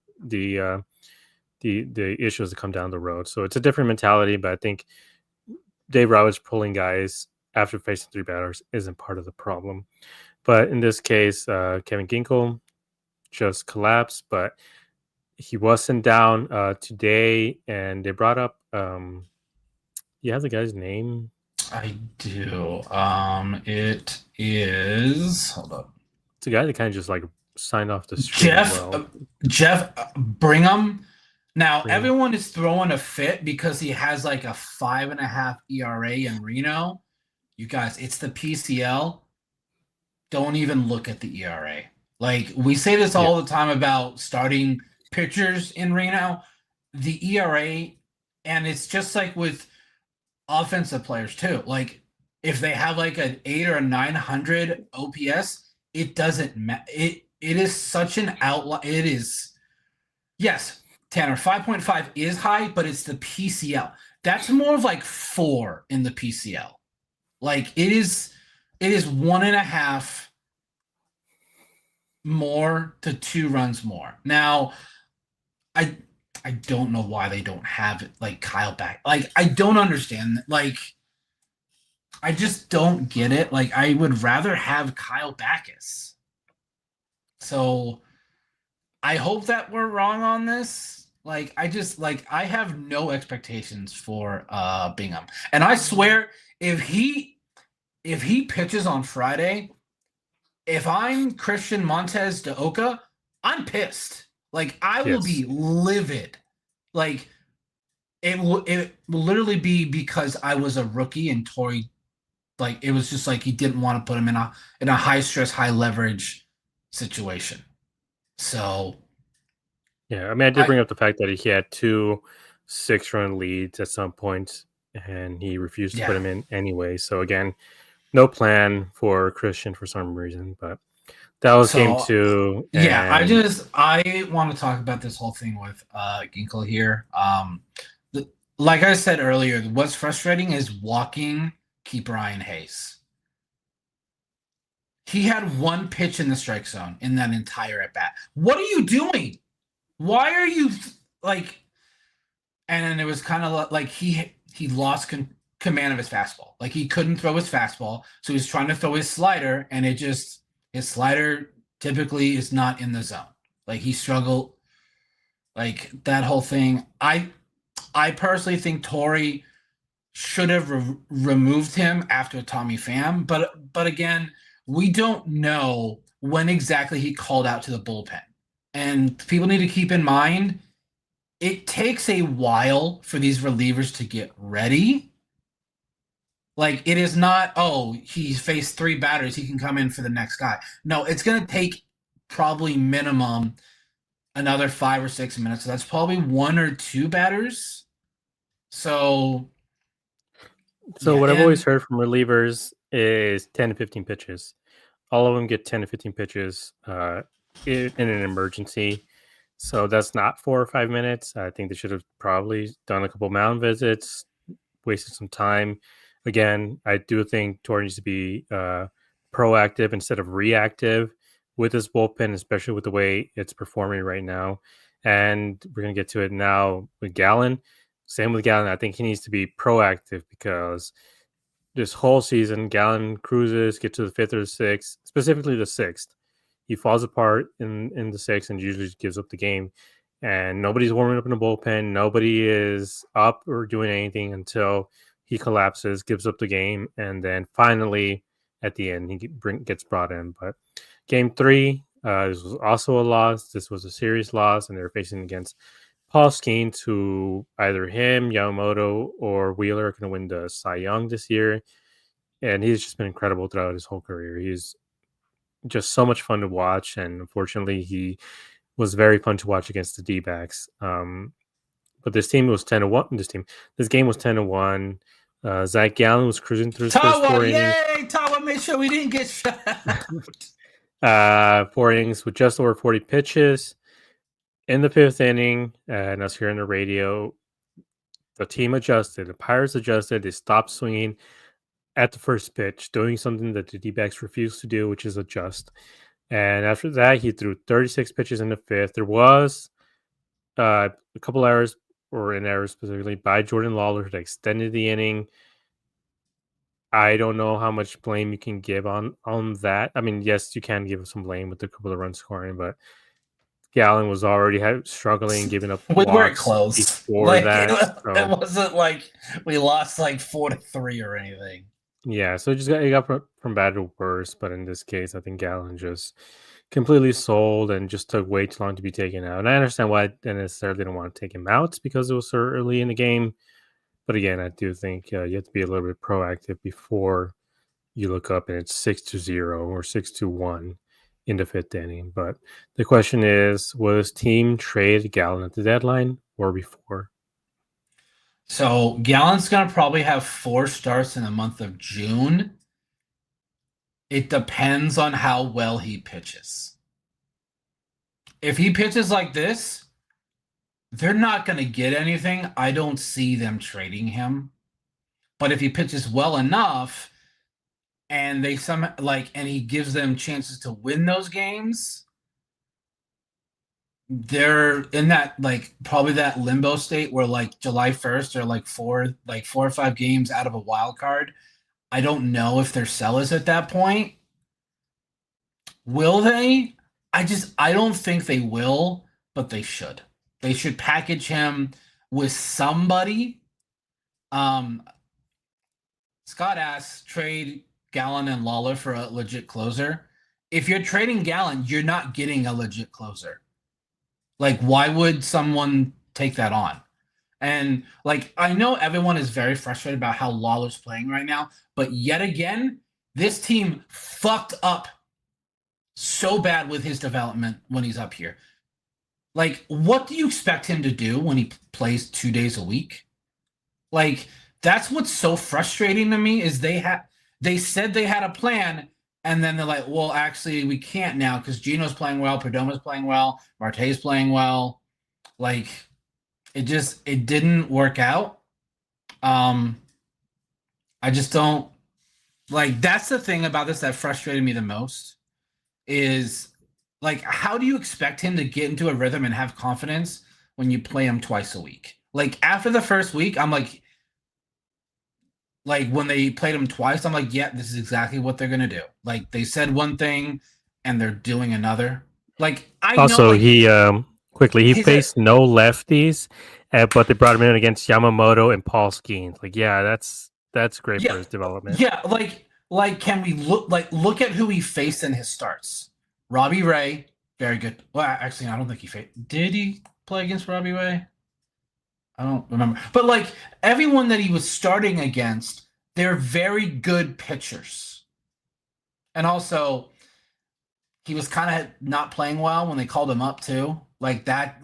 S1: uh, the issues that come down the road. So it's a different mentality, but I think Dave Roberts pulling guys after facing three batters isn't part of the problem. But in this case, Kevin Ginkel just collapsed, but he wasn't down today, and they brought up. You have the guy's name?
S2: I do. It is. Hold up.
S1: It's a guy that kind of just like signed off the street as well.
S2: Jeff Brigham. Now
S1: Brigham.
S2: everyone is throwing a fit because he has like a 5.5 ERA in Reno. You guys, it's the PCL. Don't even look at the ERA. Like we say this all the time about starting pitchers in Reno. The ERA, and it's just like with offensive players too. Like if they have like an 8 or a 900 OPS, it doesn't matter. It is such an outlier. It is, yes, Tanner, 5.5 is high, but it's the PCL. That's more of like 4 in the PCL. Like it is 1.5 more to 2 runs more. Now, I don't know why they don't have it like Kyle back. Like I don't understand. Like I just don't get it. Like I would rather have Kyle Backus. So I hope that we're wrong on this. Like I have no expectations for Bingham. And I swear if he pitches on Friday, if I'm Christian Montez de Oca, I'm pissed. Like I will be livid. Like it will literally be because I was a rookie and Torrey, like it was just like he didn't want to put him in a high stress, high leverage situation. So
S1: yeah, I mean, I did bring up the fact that he had 2 6-run leads at some point, and he refused to put him in anyway. So again, no plan for Christian for some reason, but that was game 2.
S2: Yeah, I want to talk about this whole thing with Ginkel here. Like I said earlier, what's frustrating is walking keeper Ryan Hayes. He had 1 pitch in the strike zone in that entire at bat. What are you doing? Why are you like? And then it was kind of like he lost command of his fastball. Like he couldn't throw his fastball, so he's trying to throw his slider, and his slider typically is not in the zone. Like he struggled. Like that whole thing. I personally think Torrey should have removed him after Tommy Pham, but again, we don't know when exactly he called out to the bullpen. And people need to keep in mind it takes a while for these relievers to get ready. Like, it is not, oh, he's faced 3 batters, he can come in for the next guy. No, it's going to take probably minimum another 5 or 6 minutes. So that's probably 1 or 2 batters. So,
S1: So
S2: yeah,
S1: what I've always
S2: and
S1: heard from relievers is 10 to 15 pitches. All of them get 10 to 15 pitches in an emergency. So that's not 4 or 5 minutes. I think they should have probably done a couple mound visits, wasted some time. Again, I do think Torre needs to be proactive instead of reactive with his bullpen, especially with the way it's performing right now. And we're going to get to it now with Gallen. Same with Gallen. I think he needs to be proactive because this whole season, Gallen cruises, get to the 5th or the 6th, specifically the 6th. He falls apart in the 6th and usually gives up the game. And nobody's warming up in the bullpen. Nobody is up or doing anything until he collapses, gives up the game, and then finally at the end he gets brought in. But game 3, this was also a loss. This was a serious loss, and they were facing against Paul Skeens, who either him, Yamamoto, or Wheeler are going to win the Cy Young this year. And he's just been incredible throughout his whole career. He's just so much fun to watch. And unfortunately, he was very fun to watch against the D-backs. But this team was 10-1. This game was 10-1. Zach Gallen was cruising through his first 4 innings.
S2: Yay! Tawa made sure we didn't get shut out.
S1: 4 innings with just over 40 pitches. In the 5th inning, and us here on the radio, the team adjusted. The Pirates adjusted. They stopped swinging at the first pitch, doing something that the D-backs refused to do, which is adjust. And after that, he threw 36 pitches in the 5th. There was a couple errors, or an error specifically, by Jordan Lawler that extended the inning. I don't know how much blame you can give on that. I mean, yes, you can give some blame with a couple of runs scoring, but Gallen was already struggling, giving up
S2: We weren't
S1: walks
S2: close.
S1: before
S2: Like,
S1: that.
S2: it wasn't like we lost like 4-3 or anything.
S1: Yeah, so it got from bad to worse. But in this case, I think Gallen just completely sold and just took way too long to be taken out. And I understand why they necessarily didn't want to take him out because it was so early in the game. But again, I do think you have to be a little bit proactive before you look up and it's 6-0 or 6-1 in the 5th inning. But the question is, will this team trade Gallen at the deadline or before?
S2: So Gallen's going to probably have 4 starts in the month of June. It depends on how well he pitches. If he pitches like this, they're not going to get anything. I don't see them trading him. But if he pitches well enough and and he gives them chances to win those games, they're in that probably that limbo state where July 1st or 4 or 5 games out of a wild card. I don't know if they're sellers at that point. Will they? I don't think they will, but they should. They should package him with somebody. Scott asks, trade Gallen and Lawler for a legit closer. If you're trading Gallen, you're not getting a legit closer. Why would someone take that on? And I know everyone is very frustrated about how Lawler's playing right now, but yet again, this team fucked up so bad with his development when he's up here. What do you expect him to do when he plays 2 days a week? That's what's so frustrating to me is they said they had a plan, and then they're like, well, actually, we can't now because Gino's playing well, Perdoma's playing well, Marte's playing well. It didn't work out. I just don't that's the thing about this that frustrated me the most is how do you expect him to get into a rhythm and have confidence when you play him twice a week? After the first week, I'm when they played him twice, I'm like, yeah, this is exactly what they're gonna do. They said one thing and they're doing another.
S1: He quickly he faced no lefties, but they brought him in against Yamamoto and Paul Skeens. That's great for his development.
S2: Yeah, Like, can we look at who he faced in his starts? Robbie Ray, very good. Well, actually, I don't think he faced. Did he play against Robbie Ray? I don't remember. But like everyone that he was starting against, they're very good pitchers. And also, he was kind of not playing well when they called him up too. Like that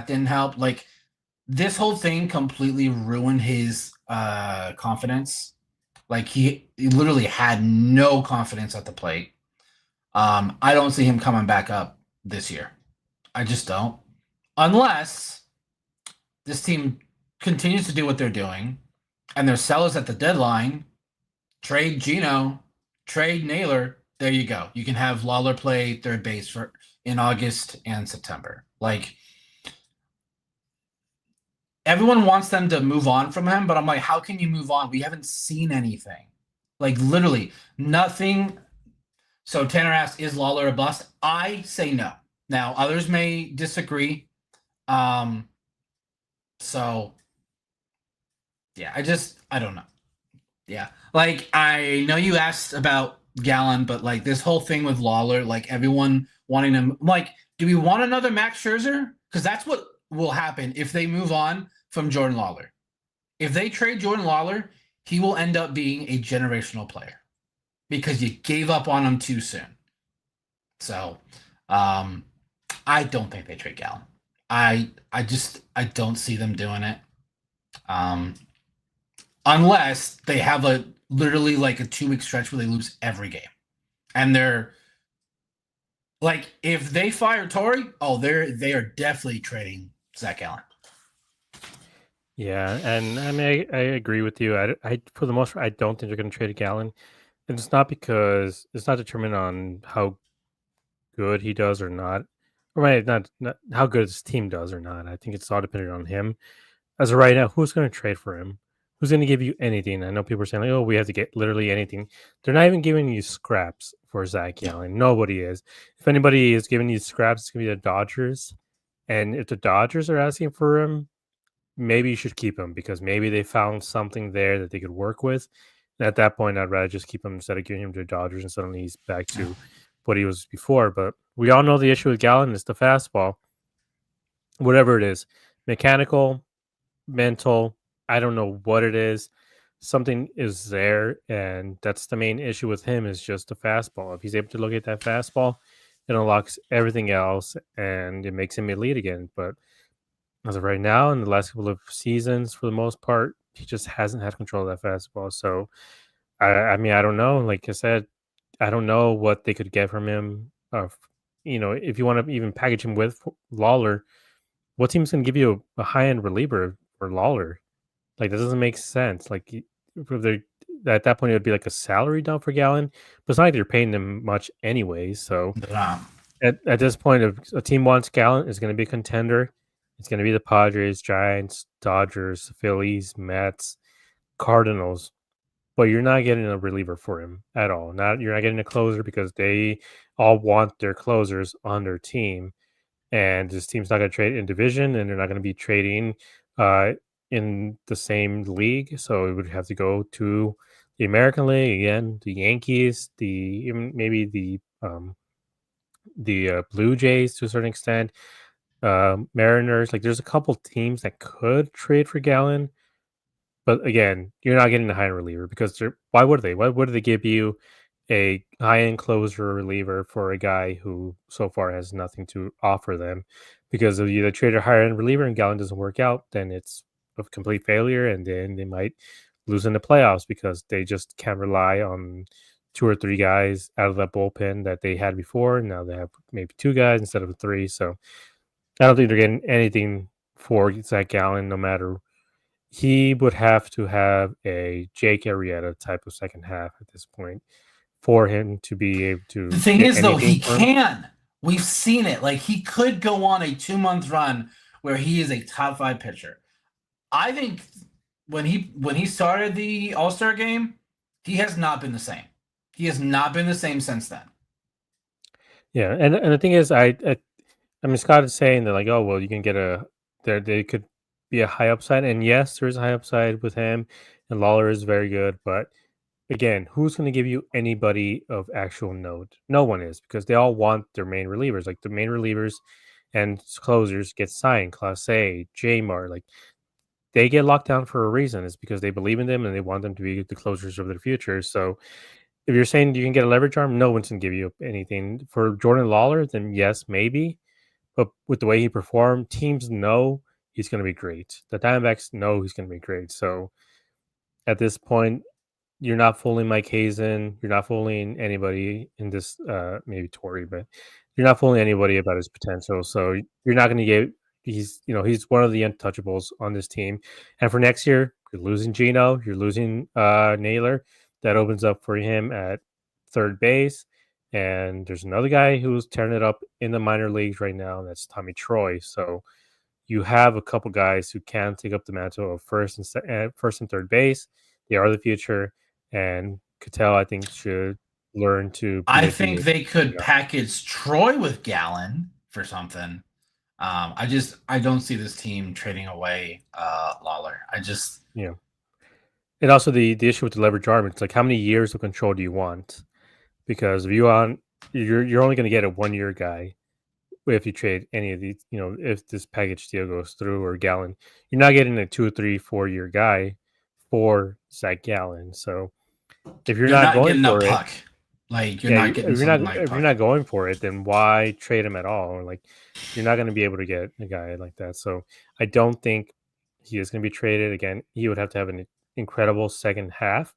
S2: didn't help. Like this whole thing completely ruined his confidence. Like he literally had no confidence at the plate. I don't see him coming back up this year. I just don't. Unless this team continues to do what they're doing and their sellers at the deadline, trade Gino, trade Naylor. There you go. You can have Lawler play third base for in August and September. Like everyone wants them to move on from him, but I'm like, how can you move on? We haven't seen anything. Like literally nothing. So Tanner asks, is Lawler a bust? I say no. Now others may disagree. So yeah, I don't know. Yeah. Like I know you asked about Gallon, but like this whole thing with Lawler, like everyone wanting him like, do we want another Max Scherzer? Because that's what will happen if they move on from Jordan Lawler. If they trade Jordan Lawler, he will end up being a generational player because you gave up on him too soon. So I don't think they trade Gallon. I don't see them doing it. Unless they have a literally like a 2 week stretch where they lose every game. And they're like if they fire Torrey, they are definitely trading Zach Allen.
S1: Yeah, and I mean, I agree with you. I for the most part, I don't think they're going to trade a Gallon, and it's not because it's not determined on how good he does or not, or right, not how good his team does or not. I think it's all dependent on him. As of right now, who's going to trade for him? Who's going to give you anything? I know people are saying like, "Oh, we have to get literally anything." They're not even giving you scraps for Zach Gallen. Nobody is. If anybody is giving you scraps, it's going to be the Dodgers. And if the Dodgers are asking for him, maybe you should keep him because maybe they found something there that they could work with. And at that point, I'd rather just keep him instead of giving him to the Dodgers and suddenly he's back to what he was before. But we all know the issue with Gallen is the fastball, whatever it is, mechanical, mental. I don't know what it is. Something is there, and that's the main issue with him is just the fastball. If he's able to look at that fastball, it unlocks everything else, and it makes him elite again. But as of right now, in the last couple of seasons, for the most part, he just hasn't had control of that fastball. So, I mean, I don't know. Like I said, I don't know what they could get from him. If you want to even package him with Lawler, what team's going to give you a high end reliever for Lawler? Like that doesn't make sense. Like if they're at that point, it would be like a salary dump for Gallon, but it's not like they're paying them much anyway. So at this point, if a team wants Gallen, it's going to be a contender. It's going to be the Padres, Giants, Dodgers, Phillies, Mets, Cardinals. But you're not getting a reliever for him at all. You're not getting a closer because they all want their closers on their team, and this team's not going to trade in division, and they're not going to be trading in the same league. So it would have to go to the American League again, the Yankees, maybe the Blue Jays to a certain extent, Mariners. Like there's a couple teams that could trade for Gallen, but again, you're not getting a high end reliever because why would they? Why would they give you a high end closer reliever for a guy who so far has nothing to offer them? Because if you either trade a higher end reliever and Gallen doesn't work out, then it's a complete failure, and then they might lose in the playoffs because they just can't rely on two or three guys out of that bullpen that they had before. Now they have maybe two guys instead of three. So I don't think they're getting anything for Zach Gallen, no matter. He would have to have a Jake Arrieta type of second half at this point for him to be able to.
S2: The thing
S1: get
S2: is, though,
S1: anything
S2: he
S1: from him.
S2: can. We've seen it. Like he could go on a 2 month run where he is a top 5 pitcher. I think when he started the All-Star game, he has not been the same. He has not been the same since then.
S1: Yeah, and the thing is, I mean, Scott is saying that like, oh well, you can get they could be a high upside, and yes, there is a high upside with him, and Lawler is very good, but again, who's going to give you anybody of actual note? No one is because they all want their main relievers. Like the main relievers and closers get signed. Clase, Jamar, like they get locked down for a reason. It's because they believe in them and they want them to be the closers of their future. So if you're saying you can get a leverage arm, no one's gonna give you anything. For Jordan Lawler, then yes, maybe. But with the way he performed, teams know he's gonna be great. The Diamondbacks know he's gonna be great. So at this point, you're not fooling Mike Hazen. You're not fooling anybody in this, maybe Tory, but you're not fooling anybody about his potential. So you're not going to get. He's one of the untouchables on this team. And for next year, you're losing Gino. You're losing Naylor. That opens up for him at third base. And there's another guy who's tearing it up in the minor leagues right now. And that's Tommy Troy. So you have a couple guys who can take up the mantle of first and third base. They are the future, and Cattell, I think, should learn to be
S2: I
S1: a
S2: think
S1: DH.
S2: they could package Troy with Gallon for something. I don't see this team trading away Lawler.
S1: Yeah, and also the issue with the leverage arm, it's like how many years of control do you want? Because if you're only going to get a 1 year guy if you trade any of these. If this package deal goes through or Gallon, you're not getting a 2, 3, 4 year guy for Zach Gallen. So if you're
S2: You're
S1: not
S2: not
S1: going
S2: getting a
S1: for it,
S2: puck. Like you're
S1: yeah,
S2: not getting something like
S1: if you're
S2: puck.
S1: not going for it, then why trade him at all? Like you're not going to be able to get a guy like that. So I don't think he is going to be traded again. He would have to have an incredible second half,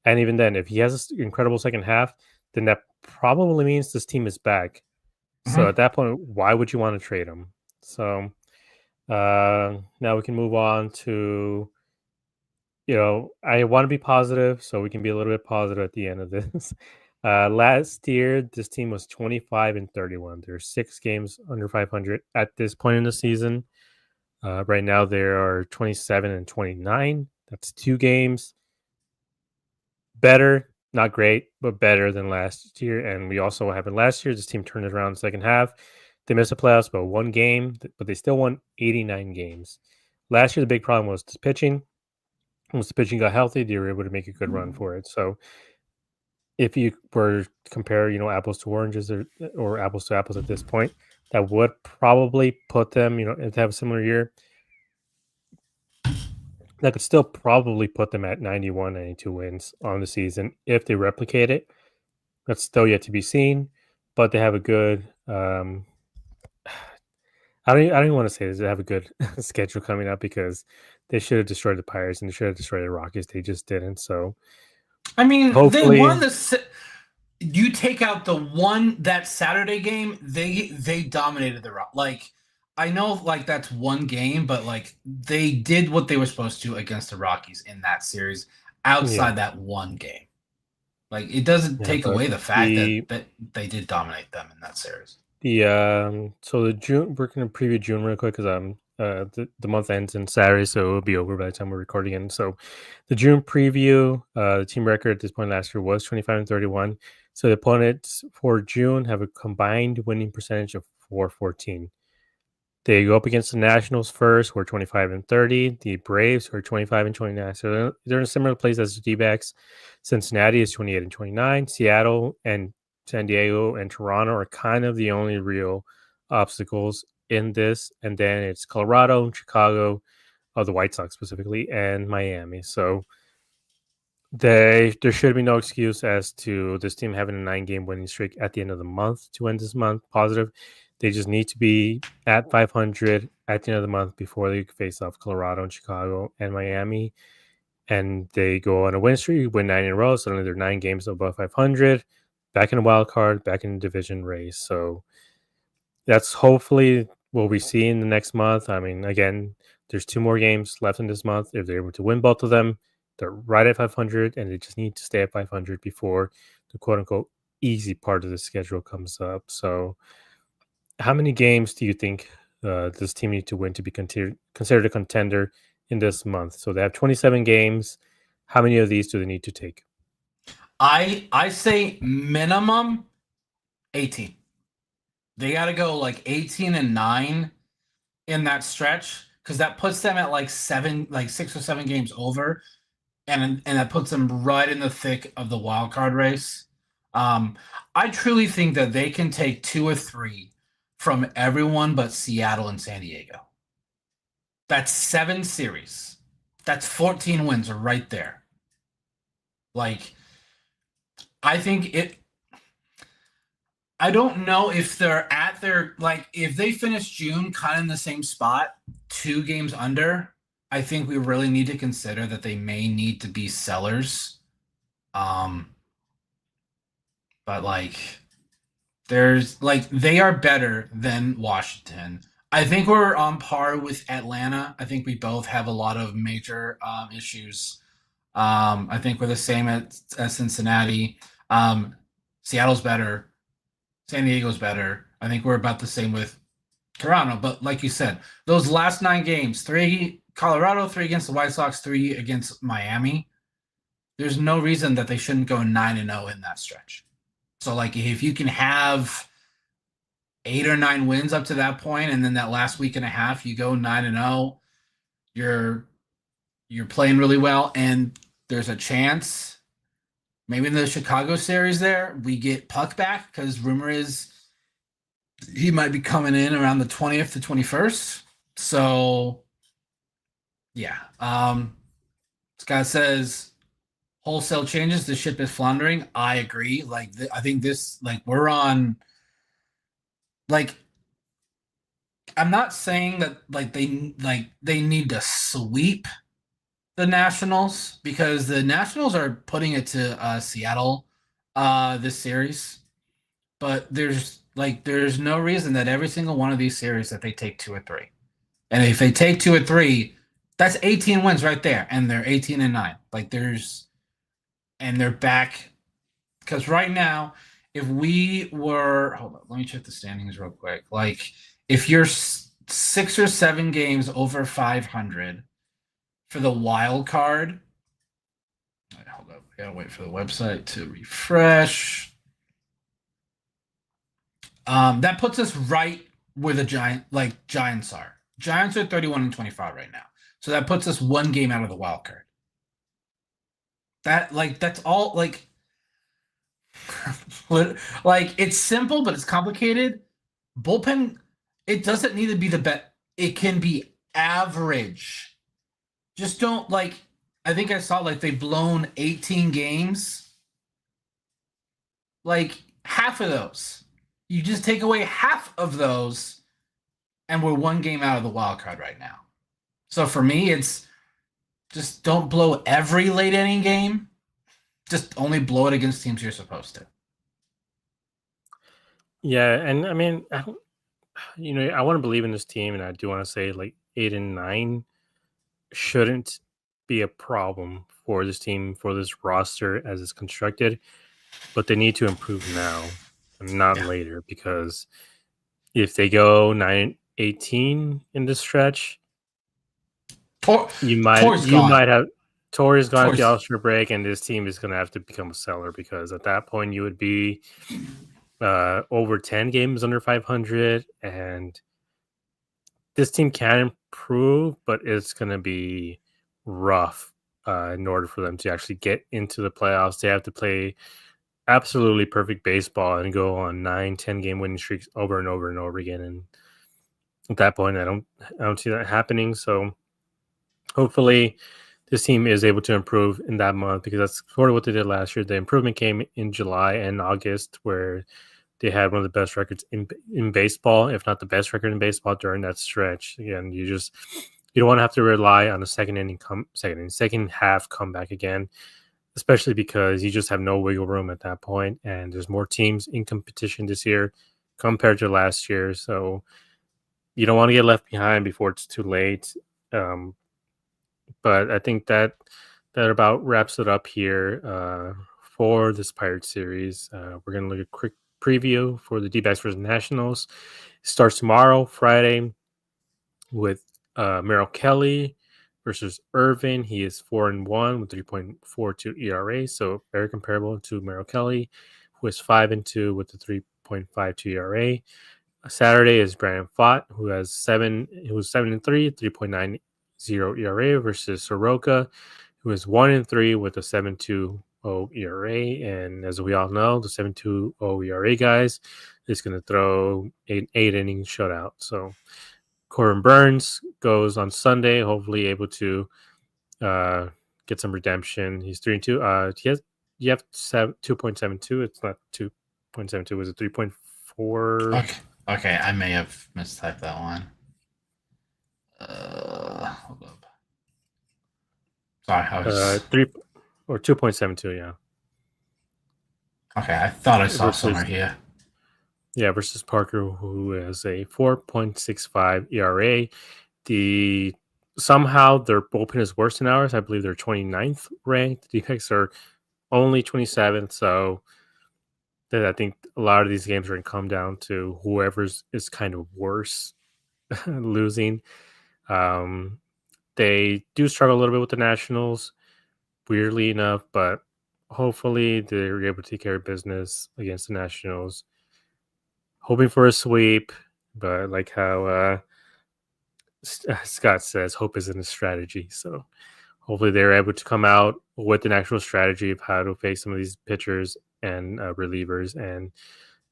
S1: and even then, if he has an incredible second half, then that probably means this team is back. So
S2: Mhm.
S1: at that point, why would you want to trade him? So now we can move on to I want to be positive, so we can be a little bit positive at the end of this. Last year, this team was 25 and 31. There are 6 games under 500 at this point in the season. Right now, there are 27 and 29. That's 2 games. Better, not great, but better than last year. And we also what happened last year. This team turned it around in the second half. They missed the playoffs by 1 game, but they still won 89 games. Last year, the big problem was the pitching. Once the pitching got healthy, they were able to make a good run for it. So if you were to compare, apples to oranges or apples to apples at this point, that would probably put them, if they have a similar year, that could still probably put them at 91, 92 wins on the season if they replicate it. That's still yet to be seen, but they have a good. I don't even want to say this. They have a good schedule coming up because they should have destroyed the Pirates and they should have destroyed the Rockies. They just didn't. So
S2: I mean, they won
S1: hopefully,
S2: the. You take out that Saturday game, they dominated the Rock. Like I know, like that's one game, but like they did what they were supposed to against the Rockies in that series.
S1: yeah,
S2: Outside that one game, like it doesn't
S1: yeah.
S2: take
S1: But
S2: away the fact that
S1: the
S2: they did dominate them in that series.
S1: so the June, we're gonna preview June real quick because the month ends in Saturday, so it'll be over by the time we're recording again. So the June preview, the team record at this point last year was 25 and 31. So the opponents for June have a combined winning percentage of 414. They go up against the Nationals first, who are 25 and 30. The Braves, who are 25 and 29. So they're in a similar place as the D-backs. Cincinnati is 28 and 29. Seattle and San Diego and Toronto are kind of the only real obstacles in this. And then it's Colorado, Chicago, the White Sox specifically, and Miami. So there should be no excuse as to this team having a 9-game winning streak at the end of the month to end this month positive. They just need to be at 500 at the end of the month before they face off Colorado and Chicago and Miami. And they go on a win streak, win 9 in a row. Suddenly they're 9 games above 500, back in a wild card, back in the division race. So that's hopefully what we see in the next month. I mean, again, there's 2 more games left in this month. If they're able to win both of them, they're right at 500, and they just need to stay at 500 before the quote unquote easy part of the schedule comes up. So, how many games do you think this team need to win to be considered a contender in this month? So they have 27 games. How many of these do they need to take?
S2: I say minimum 18. They got to go like 18 and 9 in that stretch because that puts them at like 6 or 7 games over. and that puts them right in the thick of the wild card race. Um, I truly think that they can take 2 or 3 from everyone but Seattle and San Diego. That's 7 series. That's 14 wins right there. Like, I think it. I don't know if they're at their like if they finish June kind of in the same spot, 2 games under. I think we really need to consider that they may need to be sellers. Um, but like there's like they are better than Washington. I think we're on par with Atlanta. I think we both have a lot of major issues. I think we're the same as Cincinnati. Seattle's better. San Diego's better. I think we're about the same with Toronto. But like you said, those last 9 games, 3 Colorado, 3 against the White Sox, 3 against Miami. There's no reason that they shouldn't go 9-0 in that stretch. So like if you can have 8 or 9 wins up to that point, and then that last week and a half you go 9-0, you're playing really well, and there's a chance maybe in the Chicago series there we get Puck back because rumor is he might be coming in around the 20th to 21st. So yeah, Scott says wholesale changes. The ship is floundering. I agree. Like I think this like we're on like I'm not saying that like they need to sweep the Nationals because the Nationals are putting it to Seattle this series, but there's no reason that every single one of these series that they take 2 or 3, and if they take 2 or 3, that's 18 wins right there, and they're 18-9. Like and they're back because right now, if we were hold on, let me check the standings real quick. Like if you're 6 or 7 games over 500 for the wild card. Hold up. I gotta wait for the website to refresh. That puts us right where the Giants are. Giants are 31-25 right now. So that puts us 1 game out of the wild card. That's all like it's simple, but it's complicated. Bullpen, it doesn't need to be the best. It can be average. Just don't I think I saw they've blown 18 games. Like half of those. You just take away half of those, and we're 1 game out of the wild card right now. So for me, it's just don't blow every late inning game. Just only blow it against teams you're supposed to.
S1: Yeah, and I mean, I want to believe in this team, and I do want to say 8-9 shouldn't be a problem for this team, for this roster as it's constructed, but they need to improve now and not later, because if they go 9-18 in this stretch, you might have Torres gone at the All-Star break, and this team is going to have to become a seller, because at that point you would be over 10 games under 500, and this team can improve, but it's going to be rough in order for them to actually get into the playoffs. They have to play absolutely perfect baseball and go on 9-10 game winning streaks over and over and over again, and at that point I don't see that happening. So hopefully this team is able to improve in that month, because that's sort of what they did last year. The improvement came in July and August, where they had one of the best records in baseball, if not the best record in baseball during that stretch. Again, you don't want to have to rely on a second half comeback again, especially because you just have no wiggle room at that point, and there's more teams in competition this year compared to last year. So you don't want to get left behind before it's too late. But I think that about wraps it up here for this Pirates series. We're going to look at a quick preview for the D-backs versus Nationals. It starts tomorrow, Friday, with Merrill Kelly versus Irvin. He is 4-1 with 3.42 ERA, so very comparable to Merrill Kelly, who is 5-2 with the 3.52 ERA. Saturday is Brandon Pfaadt, who was 7-3, 3.90 ERA, versus Soroka, who is 1-3 with a 7.20 ERA. And as we all know, the 7.20 ERA guys is going to throw an 8 inning shutout. So Corbin Burns goes on Sunday, hopefully able to get some redemption. He's 3-2. You have 2.72. It's not 2.72. Was it 3.4?
S2: Okay. Okay, I may have mistyped that one. Hold up. Sorry, I was
S1: 3 or 2.72. Yeah.
S2: okay. I thought I saw
S1: Versus
S2: somewhere here.
S1: versus Parker, who has a 4.65 ERA. Somehow their bullpen is worse than ours. I believe they're 29th ranked. The Picks are only 27th. So I think a lot of these games are going to come down to whoever's is kind of worse losing. They do struggle a little bit with the Nationals, weirdly enough, but hopefully they're able to take care of business against the Nationals. Hoping for a sweep, but like how Scott says, hope isn't a strategy. So hopefully they're able to come out with an actual strategy of how to face some of these pitchers and relievers, and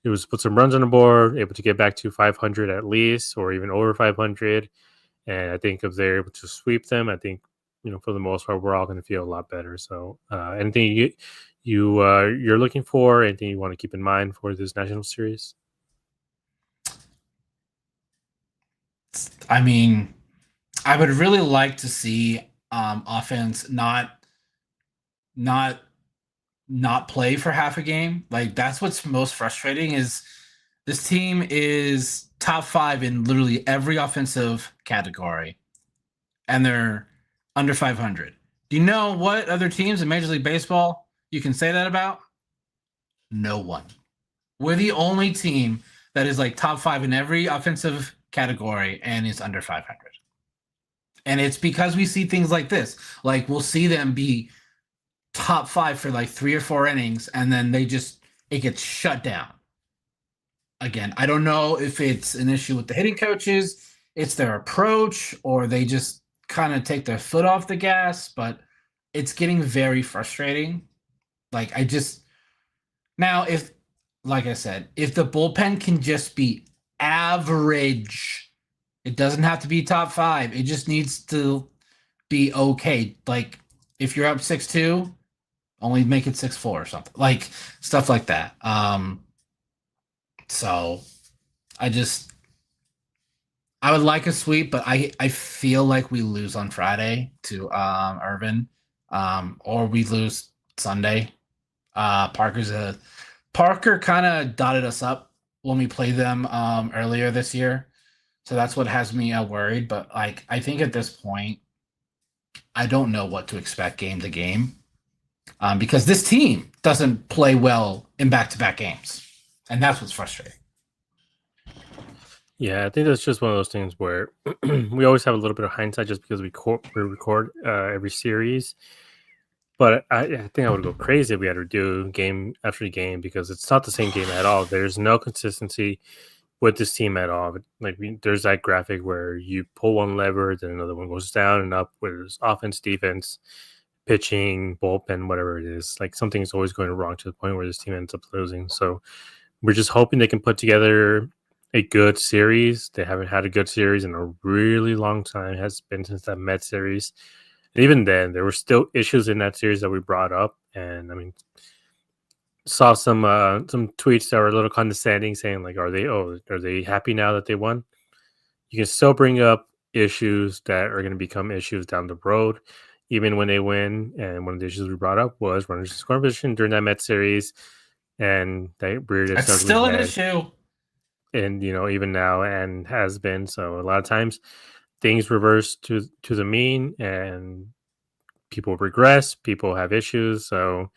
S1: it was put some runs on the board, able to get back to 500 at least, or even over 500. And I think if they're able to sweep them, I think for the most part we're all going to feel a lot better. So anything you're looking for, anything you want to keep in mind for this national series?
S2: I mean, I would really like to see offense not play for half a game. Like that's what's most frustrating is this team is top 5 in literally every offensive category, and they're under 500. Do you know what other teams in Major League Baseball you can say that about? No one. We're the only team that is like top 5 in every offensive category and is under 500. And it's because we see things like this. Like we'll see them be top 5 for like 3 or 4 innings, and then it gets shut down. Again, I don't know if it's an issue with the hitting coaches, it's their approach, or they just kind of take their foot off the gas, but it's getting very frustrating. Like now, if, like I said, if the bullpen can just be average, it doesn't have to be top 5. It just needs to be okay. Like if you're up 6-2, only make it 6-4 or something, like stuff like that. So I would like a sweep, but I feel like we lose on Friday to Irvin, or we lose Sunday. Parker kind of dotted us up when we played them earlier this year, so that's what has me worried. But like I think at this point, I don't know what to expect game to game, because this team doesn't play well in back-to-back games. And that's what's frustrating.
S1: Yeah, I think that's just one of those things where we always have a little bit of hindsight just because we record every series. But I think I would go crazy if we had to do game after game, because it's not the same game at all. There's no consistency with this team at all. Like there's that graphic where you pull one lever, then another one goes down and up, where there's offense, defense, pitching, bullpen, whatever it is. Like something's always going wrong to the point where this team ends up losing. So we're just hoping they can put together a good series. They haven't had a good series in a really long time. It has been since that Met series. And even then, there were still issues in that series that we brought up. And I mean, saw some tweets that were a little condescending, saying like, "Are they happy now that they won?" You can still bring up issues that are going to become issues down the road, even when they win. And one of the issues we brought up was runners in scoring position during that Met series, and that reared its
S2: It's still an issue.
S1: And even now, and has been. So a lot of times things reverse to the mean, and people regress, people have issues. So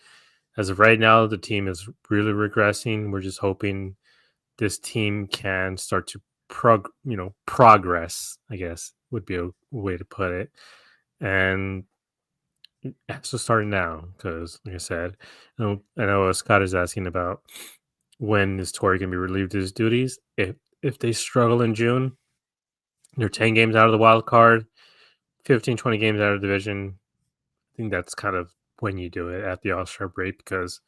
S1: as of right now, the team is really regressing. We're just hoping this team can start to progress, I guess would be a way to put it. And it has to start now, because like I said, I know Scott is asking about when is Torrey going to be relieved of his duties. If they struggle in June, they're 10 games out of the wild card, 15, 20 games out of the division. I think that's kind of when you do it at the All-Star break because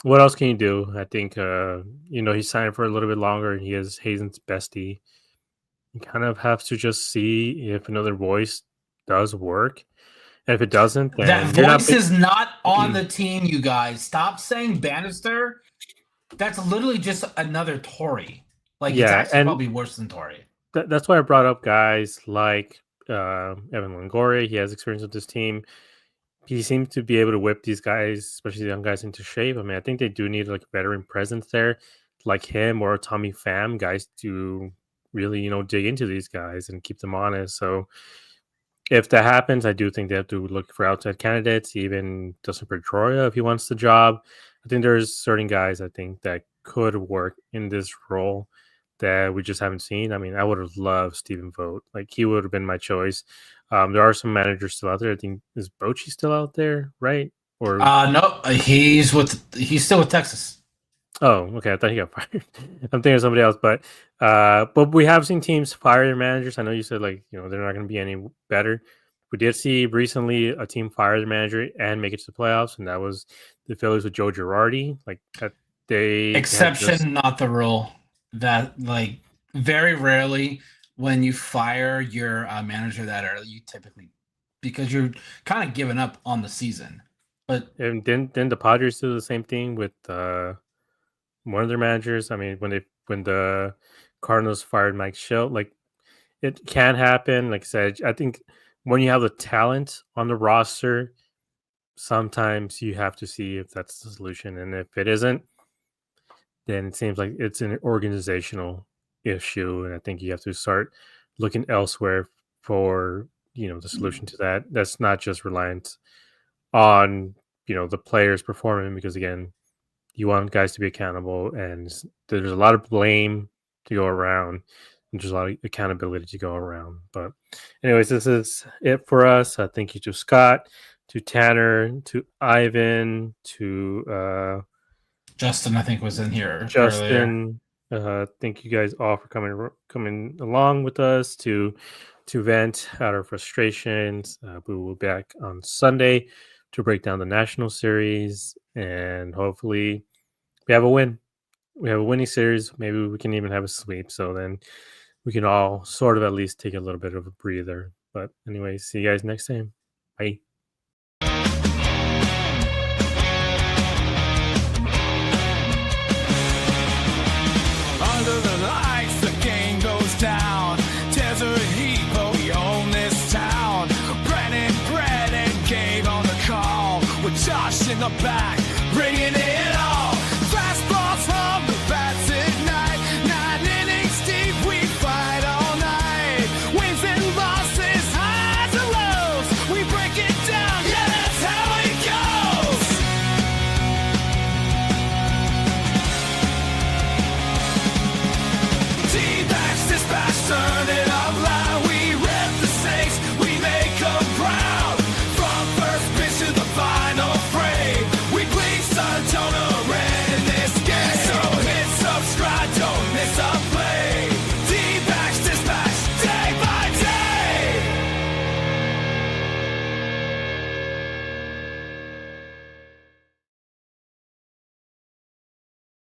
S1: what else can you do? I think he signed for a little bit longer and he is Hazen's bestie. You kind of have to just see if another voice does work. And if it doesn't,
S2: That
S1: then you're not
S2: voice is not on the team, you guys. Stop saying Bannister. That's literally just another Tory. Like, it's
S1: yeah,
S2: actually
S1: and
S2: probably worse than Tory.
S1: that's why I brought up guys like Evan Longoria. He has experience with this team. He seems to be able to whip these guys, especially the young guys, into shape. I mean, I think they do need like a veteran presence there, like him or Tommy Pham, guys to really, dig into these guys and keep them honest. So if that happens, I do think they have to look for outside candidates, even Dustin Pedroia if he wants the job. I think there's certain guys I think that could work in this role that we just haven't seen. I mean, I would have loved Stephen Vogt. Like he would have been my choice. There are some managers still out there. I think is Bochy still out there, right? Or
S2: No, he's still with Texas.
S1: oh, okay. I thought he got fired. I'm thinking of somebody else, but we have seen teams fire their managers. I know you said like they're not going to be any better. We did see recently a team fire their manager and make it to the playoffs, and that was the Phillies with Joe Girardi. Like that, they
S2: exception, not the rule. That like very rarely when you fire your manager that early, you typically because you're kind of giving up on the season. But
S1: and didn't the Padres do the same thing with one of their managers? I mean, when the Cardinals fired Mike Shildt, like it can happen. Like I said, I think when you have the talent on the roster, sometimes you have to see if that's the solution, and if it isn't, then it seems like it's an organizational issue, and I think you have to start looking elsewhere for the solution to that. That's not just reliant on the players performing, because again, you want guys to be accountable, and there's a lot of blame to go around, and there's a lot of accountability to go around. But anyways, this is it for us. Thank you to Scott, to Tanner, to Ivan, to
S2: Justin, I think, was in here
S1: Justin. Thank you guys all for coming along with us to vent out our frustrations. We will be back on Sunday to break down the National Series, and hopefully we have a win. We have a winning series. Maybe we can even have a sweep. So then we can all sort of at least take a little bit of a breather. But anyway, see you guys next time. Bye.
S3: Under the lights, the game goes down. Desert heat, but we own this town. Brennan, Brett, and Gabe on the call. With Josh in the back, bringing it all. Fastballs hum, the bats ignite. 9 innings deep, we fight all night. Wins and losses, highs and lows. We break it down, yeah, that's how it goes. D-backs dispatch, turn it up loud. We rep the stakes, we make them proud. From first pitch to the final frame, we bleed sun tone red in this game. So hit subscribe, don't miss a